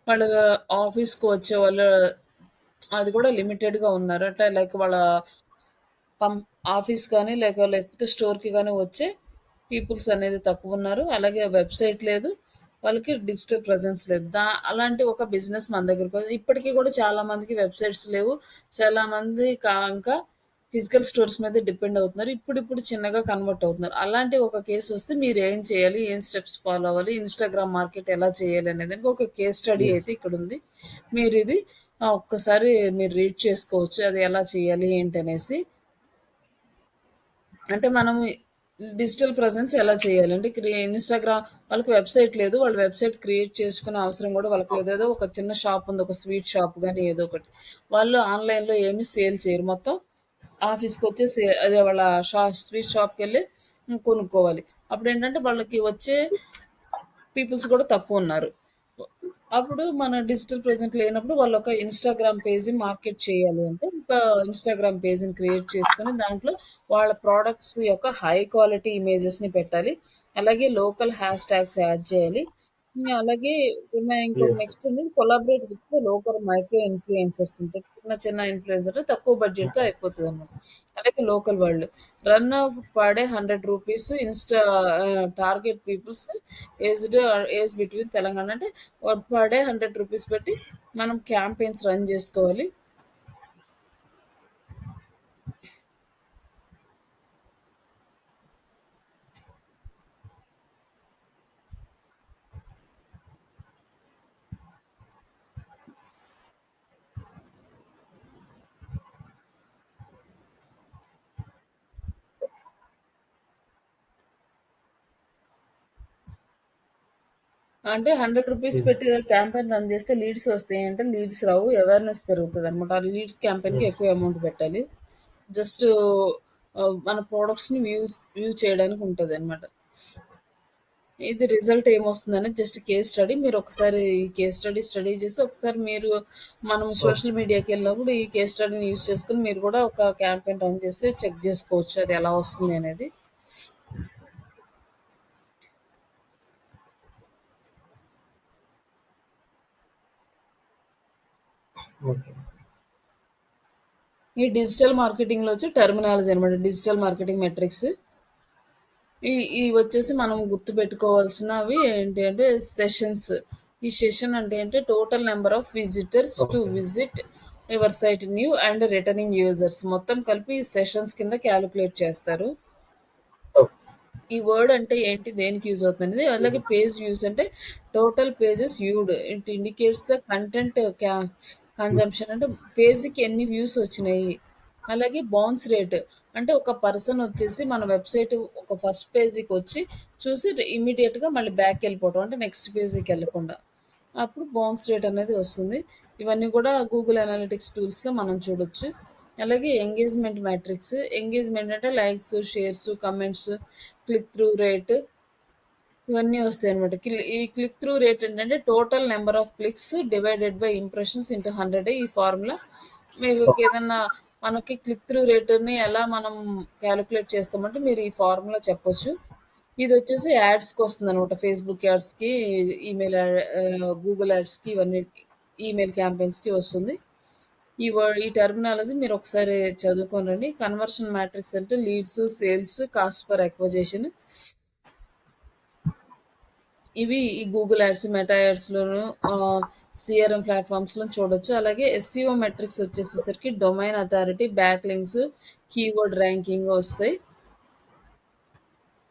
వాళ్ళ ఆఫీస్‌కి వచ్చేవాళ్ళు అది కూడా లిమిటెడ్‌గా ఉన్నారు. అంటే లైక్ వాళ్ళ పం ఆఫీస్ గాని లేకపోతే స్టోర్‌కి గాని వచ్చే పీపుల్స్ అనేది తక్కువున్నారు. అలాగే వెబ్‌సైట్ లేదు. వాళ్ళకి డిజిటల్ ప్రెజెన్స్ లేదు. అలాంటి ఒక బిజినెస్ మన ఇప్పటికి కూడా చాలా మందికి వెబ్‌సైట్స్ లేవు. చాలామంది ఇంకా ఫిజికల్ స్టోర్స్ మీద డిపెండ్ అవుతున్నారు. ఇప్పుడిప్పుడు చిన్నగా కన్వర్ట్ అవుతున్నారు. అలాంటి ఒక కేస్ వస్తే మీరేం చేయాలి? ఏం స్టెప్స్ ఫాలో అవ్వాలి? ఇన్‌స్టాగ్రామ్ మార్కెట్ ఎలా చేయాలి? అనేదానికి ఒక కేస్ స్టడీ
యెస్.
అయితే ఇక్కడుంది. మీరిది ఒక్కసారి మీరు రీడ్ చేసుకోవచ్చు. అది ఎలా చేయాలి? ఏంటనేసి. అంటే మనం డిజిటల్ ప్రెజెన్స్ ఎలా చేయాలంటే ఇన్‌స్టాగ్రామ్ వాళ్ళకి వెబ్‌సైట్ లేదు. వాళ్ళు వెబ్‌సైట్ క్రియేట్ చేసుకునే అవసరం గూడా వాళ్ళకి లేదు. ఏదో ఒక చిన్న షాప్ ఉంది. ఒక స్వీట్ షాప్ గాని ఏదో ఒకటి. వాళ్ళు ఆన్‌లైన్‌లో ఏమి సేల్ చేయరు. మొత్తం ఆఫీస్‌కొచ్చేసి అదే వాళ్ళ స్వీట్ షాప్‌కెళ్ళి కొనుక్కోవాలి. అప్పుడేంటంటే వాళ్ళకి వచ్చే పీపుల్స్ కూడా తక్కువున్నారు. అప్పుడు మన డిజిటల్ ప్రెజెంట్ లేనప్పుడు వాళ్ళొక ఇన్‌స్టాగ్రామ్ పేజి మార్కెట్ చేయాలి అంటే, ఒక ఇన్‌స్టాగ్రామ్ పేజ్‌ని క్రియేట్ చేసుకొని, దాంట్లో వాళ్ళ ప్రొడక్ట్స్ యొక్క హై క్వాలిటీ ఇమేజెస్‌ని పెట్టాలి. అలాగే లోకల్ హ్యాష్ ట్యాగ్స్ యాడ్ చేయాలి. అలాగే ఇంకోటి
Yes.
నెక్స్ట్ ఏంటంటే collaborate with local micro influencers ఉంటారు. చిన్న చిన్న ఇన్‌ఫ్లుయెన్సర్ తక్కువ బడ్జెట్‌తో అయిపోతదనమాట. అలాగే లోకల్ వాళ్ళు. Run per day ₹100 target peoples aged age between Telangana అంటే పర్ డే ₹100 పెట్టి మనం క్యాంపెయిన్స్ రన్ జేసుకోవాలి. అంటే ₹100
Yes.
పెట్టి క్యాంపెయిన్ రన్ జేస్తే లీడ్స్ వస్తాయి అంటే లీడ్స్ రావు. అవేర్‌నెస్ పెరుగుతదనమాట. ఆ లీడ్స్ క్యాంపెయిన్‌కి
Yes.
ఎక్కువ అమౌంట్ పెట్టాలి. జస్ట్ మన ప్రొడక్ట్స్‌ని వ్యూ చేయడానికి ఉంటదనమాట. ఇది రిజల్ట్ ఏమొస్తుందని జస్ట్ కేస్ స్టడీ. మీరొకసారి ఈ కేస్ స్టడీ చేసి ఒకసారి మీరు మనం
Okay.
సోషల్ మీడియాకెళ్ళినప్పుడు ఈ కేస్ స్టడీని యూజ్ చేసుకొని మీరు కూడా ఒక క్యాంపెయిన్ రన్ చేసి చెక్ జేసుకోవచ్చు. అది ఎలా వస్తుంది అనేది.
Okay.
ఈ డిజిటల్ మార్కెటింగ్‌లో వచ్చి టెర్మినాలజీ అనమాట. Digital marketing metrics. ఇవి వచ్చేసి మనం గుర్తుపెట్టుకోవాల్సినవి ఏంటి అంటే సెషన్స్. ఈ సెషన్ అంటే ఏంటి total number of visitors to
Okay.
Visit your site new and returning users మొత్తం కలిపి సెషన్స్ కింద క్యాలిక్యులేట్ చేస్తారు.
Okay.
ఈ వర్డ్ అంటే ఏంటి? దేనికి యూజ్ అవుతుందనేది. అలాగే పేజ్ వ్యూస్ అంటే total pages viewed. It indicates the content consumption అంటే పేజ్‌కి ఎన్ని వ్యూస్ వచ్చినాయి. అలాగే బౌన్స్ రేట్ అంటే ఒక పర్సన్ వచ్చేసి మన వెబ్‌సైట్ ఒక ఫస్ట్ పేజ్‌కొచ్చి చూసి ఇమ్మీడియేట్‌గా మళ్ళీ బ్యాక్‌కెళ్ళిపోవడం. అంటే నెక్స్ట్ పేజ్‌కెళ్ళకుండా. అప్పుడు బౌన్స్ రేట్ అనేది వస్తుంది. ఇవన్నీ కూడా గూగుల్ అనలిటిక్స్ టూల్స్‌లో మనం చూడొచ్చు. అలాగే ఎంగేజ్‌మెంట్ మ్యాట్రిక్స్. ఎంగేజ్‌మెంట్ అంటే likes, shares, comments, click through rate ఇవన్నీ వస్తాయన్నమాట. ఈ క్లిక్ త్రూ రేట్ ఏంటంటే total number of clicks divided by impressions into 100 ఈ ఫార్ములా. మీకు
Okay.
ఏదన్నా మనకి క్లిక్ త్రూ రేట్‌ని ఎలా మనం కాలిక్యులేట్ చేస్తామంటే మీరు ఈ ఫార్ములా చెప్పొచ్చు. ఇదొచ్చేసి యాడ్స్‌కొస్తుందనమాట. ఫేస్‌బుక్ యాడ్స్‌కి, గూగుల్ యాడ్స్‌కి ఇవన్నిటికి ఈమెయిల్ క్యాంపెయిన్స్‌కి వస్తుంది. ఈ టెర్మినాలజీ మీరొకసారి చదువుకోనిరండి. కన్వర్షన్ మ్యాట్రిక్స్ అంటే leads, sales, cost per acquisition ఇవి ఈ గూగుల్ యాడ్స్, మెటా యాడ్స్‌లోను సీఆర్ఎం ప్లాట్‌ఫార్మ్స్‌లో చూడొచ్చు. అలాగే ఎస్‌సీఓ మెట్రిక్స్ వచ్చేసేసరికి domain authority, back links, keyword ranking వస్తాయి.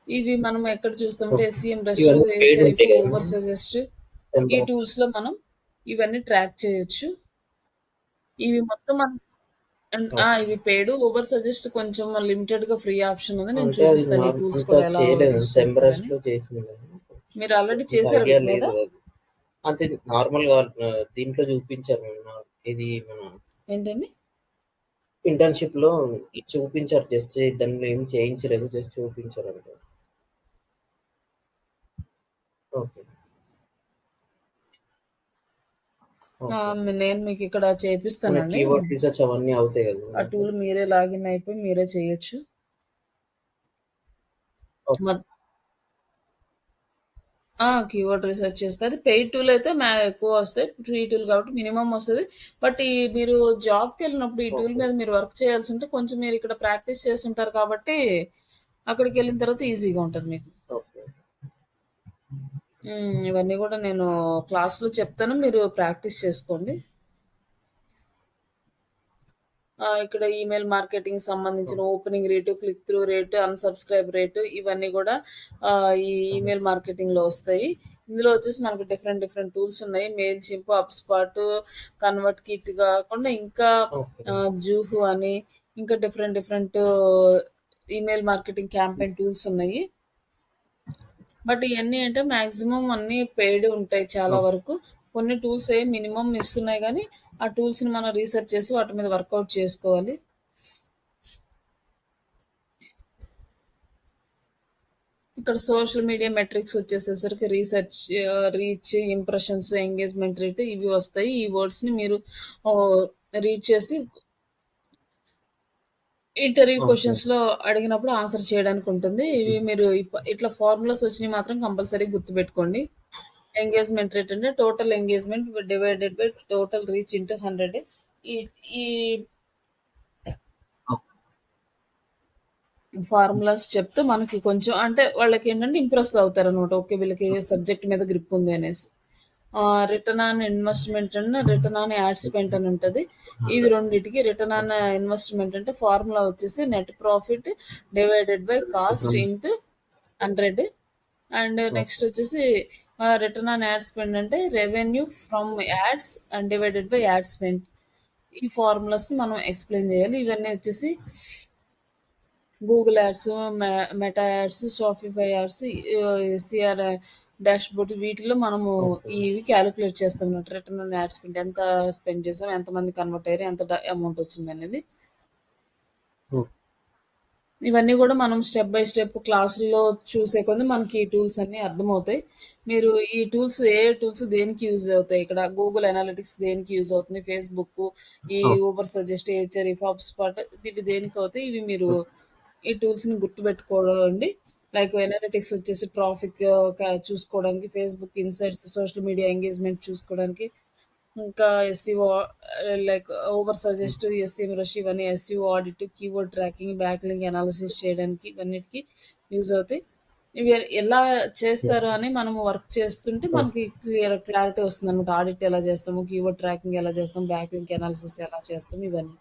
ఇవి మనం ఎక్కడ చూస్తామంటే
Okay.
ఎస్‌సీఎం రష్,
ఇవన్నీ పెయిడ్
ఎహెచ్‌ఆర్‌ఎఫ్,
ఉంటాయి
ఓవర్
కదండీ!
సజెస్ట్ ఈ
సెంబర్.
టూల్స్‌లో మనం ఇవన్నీ ట్రాక్ చేయొచ్చు. ఇవి మొత్తం మనం
ఓకే.
ఇవి పెయిడ్. ఓవర్ సజెస్ట్ కొంచెం లిమిటెడ్‌గా ఫ్రీ ఆప్షన్ ఉంది. నేను
అంటే అది
చూపిస్తాను ఈ టూల్స్
అంత
కూడా ఎలా
చేయలేదు.
యూజ్ చేస్తారని.
సెంబరస్‌లో చేసింది గానీ,
మీరు ఆల్రెడీ
అంత
చేసారా
ఐడియా
వీటి మీద?
లేదు అది. అంటే నార్మల్‌గా దీంట్లో చూపించారు ఇది మన
ఏంటండి?
ఇంటర్న్‌షిప్‌లో చూపించారు. జస్ట్ దాన్ని ఏం చేయించలేదు. జస్ట్ చూపించారంతే. ఓకే. ఓకే.
నేను మీకిక్కడ
మన
చేపిస్తానండి.
కీవర్డ్ రీసెర్చ్ అవన్నీ అవుతాయి కదా
ఆ
దాంట్లో?
టూల్ మీరే లాగిన్ అయిపోయి మీరే చేయొచ్చు.
ఓకే.
మొత్ కీవర్డ్ రిసర్చ్ చేసుకో అది పెయిడ్ టూల్ అయితే ఎక్కువొస్తాయి. ఫ్రీ టూల్ కాబట్టి మినిమమ్ వస్తది. బట్ మీరు జాబ్‌కెళ్ళినప్పుడు ఈ టూల్
ఓకే.
మీద మీరు వర్క్ చేయాల్సుంటే కొంచెం మీరిక్కడ ప్రాక్టీస్ చేసుంటారు కాబట్టి అక్కడికెళ్ళిన తర్వాత ఈజీగా ఉంటది మీకు.
ఓకే.
ఇవన్నీ గూడా నేను క్లాస్‌లో చెప్తాను. మీరు ప్రాక్టీస్ చేసుకోండి. ఇక్కడ ఈమెయిల్ మార్కెటింగ్‌కి సంబంధించిన
okay.
Opening rate, click through rate, unsubscribe rate ఇవన్నీ గూడా ఈ
ఓకే.
ఈమెయిల్ మార్కెటింగ్‌లో వస్తాయి. ఇందులో వచ్చేసి మనకు డిఫరెంట్ డిఫరెంట్ టూల్స్ ఉన్నాయి. మెయిల్‌చిన్ప్, హబ్‌స్పాట్, కన్వర్ట్ కిట్ కాకుండా ఇంకా
ఓకే.
జూహు అని ఇంకా different different email marketing campaign tools ఉన్నాయి. బట్ ఇయన్నీ అంటే మాక్సిమం అన్నీ పెయిడ్ ఉంటాయి చాలా
ఓకే.
వరకు. కొన్ని టూల్స్ మినిమమ్ ఇస్తున్నాయి గానీ, ఆ టూల్స్‌ని మనం రీసెర్చ్ చేసి వాటి మీద వర్కౌట్ చేసుకోవాలి. ఇక్కడ సోషల్ మీడియా మెట్రిక్స్ వచ్చేసేసరికి రీచ్, ఇంప్రెషన్స్, ఎంగేజ్‌మెంట్ రేట్ ఇవి వస్తాయి. ఈ వర్డ్స్‌ని మీరు రీడ్ చేసి ఇంటర్వ్యూ
ఓకే.
క్వెషన్స్‌లో అడిగినప్పుడు ఆన్సర్ చేయడానికి ఉంటుంది. ఇవి
హ్మ్.
మీరు ఇట్లా ఫార్ములాస్ వచ్చినయి మాత్రం కంపల్సరీ గుర్తుపెట్టుకోండి. ఎంగేజ్‌మెంట్ రేట్ అంటే total engagement divided by total reach into 100. ఈ ఈ
ఓకే.
ఫార్ములాస్ చెప్తే మనకి కొంచెం అంటే వాళ్ళకేంటంటే ఇంప్రెస్ అవుతారనమాట. ఓకే. వీళ్ళకి సబ్జెక్ట్ మీద గ్రిప్ ఉంది అనేసి. Return on investment return on add spent అని ఉంటది. ఇవి
100.
రెండిటికి రిటర్న్ ఆన్ ఇన్వెస్ట్‌మెంట్ అంటే ఫార్ములా వచ్చేసి net profit divided by cost
return.
Into 100. And next
okay.
వచ్చేసి రిటర్న్ ఆన్ యాడ్ స్పెండ్ అంటే revenue from ads and divided by add spend. ఈ ఫార్ములాస్‌ని మనం ఎక్స్‌ప్లెయిన్ చేయాలి. ఇవన్నీ వచ్చేసి Google ads, meta ads, Shopify ads, CR dashboard వీటిలో మనము
okay.
ఇవి కాలిక్యులేట్ చేస్తామన్నమాట. రిటర్న్ ఆన్ యాడ్ స్పెండ్ ఎంత స్పెండ్ చేసాం, ఎంతమంది కన్వర్ట్ అయ్యారు, ఎంత అమౌంట్ వచ్చిందనేది.
ఓకే.
ఇవన్నీ గూడా మనం స్టెప్ బై స్టెప్ క్లాసుల్లో చూసే కొద్దీ మనకి ఈ టూల్స్ అన్నీ అర్థమవుతాయి. మీరు ఈ టూల్స్ టూల్స్ దేనికి యూజ్ అవుతాయి ఇక్కడ గూగుల్ అనాలిటిక్స్ దేనికి యూజ్ అవుతుంది, ఫేస్‌బుక్కు, ఈ
ఓకే.
ఊబర్ సజెస్ట్, ఎహెచ్ఆర్, హాబ్‌స్పాట్ ఇవి దేనికవుతాయి, ఇవి మీరు
ఓకే.
ఈ టూల్స్‌ని గుర్తుపెట్టుకోవండి. లైక్ ఎనాలిటిక్స్ వచ్చేసి ట్రాఫిక్ చూసుకోవడానికి, Facebook insights, social media engagement చూసుకోవడానికి, ఇంకా SEO like Ubersuggest, SEMrush ఇవన్నీ SEO audit, keyword tracking, backlink analysis చేయడానికి ఇవన్నిటికి యూజ్ అవుతాయి. ఇవి ఎలా
యాహ్!
చేస్తారు అని మనము వర్క్ చేస్తుంటే
ఓకే.
మనకి క్లారిటీ వస్తుందనమాట. ఆడిట్ ఎలా చేస్తాము, కీవర్డ్ ట్రాకింగ్ ఎలా చేస్తాం, బ్యాక్‌లింక్ అనాలిసిస్ ఎలా చేస్తాం ఇవన్నీ.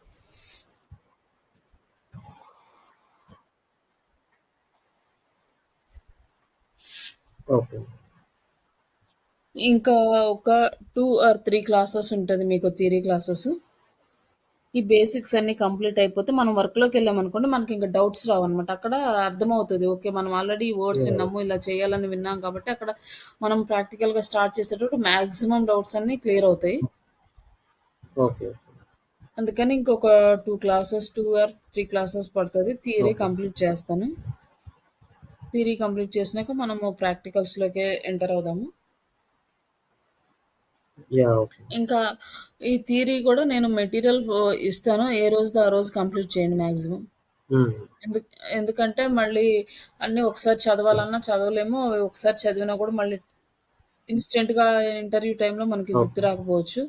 ఓకే.
ఇంకా ఒక 2 ఆర్ 3 క్లాసెస్ ఉంటది మీకు థియరీ క్లాసెస్. ఈ బేసిక్స్ అన్నీ కంప్లీట్ అయిపోతే మనం వర్క్‌లోకెళ్ళామనుకోండి మనకింక డౌట్స్ రావన్నమాట. అక్కడ అర్థమవుతది. ఓకే. మనం ఆల్రెడీ ఈ వర్డ్స్
యాహ్!
విన్నాము, ఇలా చేయాలని విన్నాం కాబట్టి అక్కడ మనం ప్రాక్టికల్‌గా స్టార్ట్ చేసేటప్పుడు మాక్సిమం డౌట్స్ అన్నీ క్లియర్ అవుతాయి.
ఓకే.
అందుకని ఇంకొక 2 ఆర్ 3 క్లాసెస్ పడతది. Theory
okay.
కంప్లీట్ చేస్తాను. థియరీ కంప్లీట్ చేసినాక మనము ప్రాక్టికల్స్‌లోకి ఎంటర్ అవుదాము.
యాహ్! ఓకే.
ఇంకా ఈ థియరీ గూడా నేను మెటీరియల్ ఇస్తాను. ఏ రోజుది ఆ రోజు కంప్లీట్ చేయండి మాక్సిమం.
హ్మ్.
ఎందుక్ ఎందుకంటే మళ్ళీ అన్నీ ఒకసారి చదవాలన్నా చదవలేము. ఒకసారి చదివినా గూడా మళ్ళీ ఇన్‌స్టంట్‌గా ఇంటర్వ్యూ టైమ్‌లో మనకి గుర్తు
ఓకే.
రాకపోవచ్చు.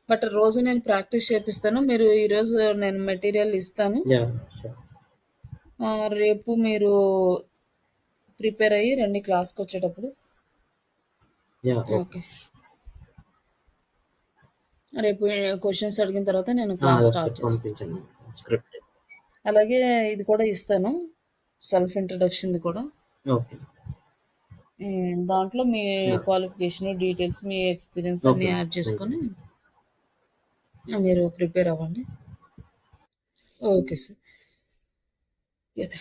బట్ రోజు నేను ప్రాక్టీస్ చేపిస్తాను. మీరు ఈరోజు నేను మెటీరియల్ ఇస్తాను.
యాహ్! షూర్.
రేపు మీరు ప్రిపేర్ అయ్యి రండి క్లాస్‌కొచ్చేటప్పుడు.
యాహ్! ఓకే.
ఓకే. రేపు క్వెషన్స్ అడిగిన తర్వాత నేను
ఆ!
క్లాస్ స్టార్ట్
ఒకసారి
చేస్తా.
పంపించండి స్క్రిప్ట్.
అలాగే ఇది కూడా ఇస్తాను. సెల్ఫ్ ఇంట్రడక్షన్‌ది కూడా.
ఓకే.
దాంట్లో మీ
యాహ్!
క్వాలిఫికేషన్, డీటెయిల్స్, మీ ఎక్స్‌పీరియన్స్ అన్నీ
ఓకే.
Add
thank you.
చేసుకొని మీరు ప్రిపేర్ అవ్వండి. Okay sir. యాహ్!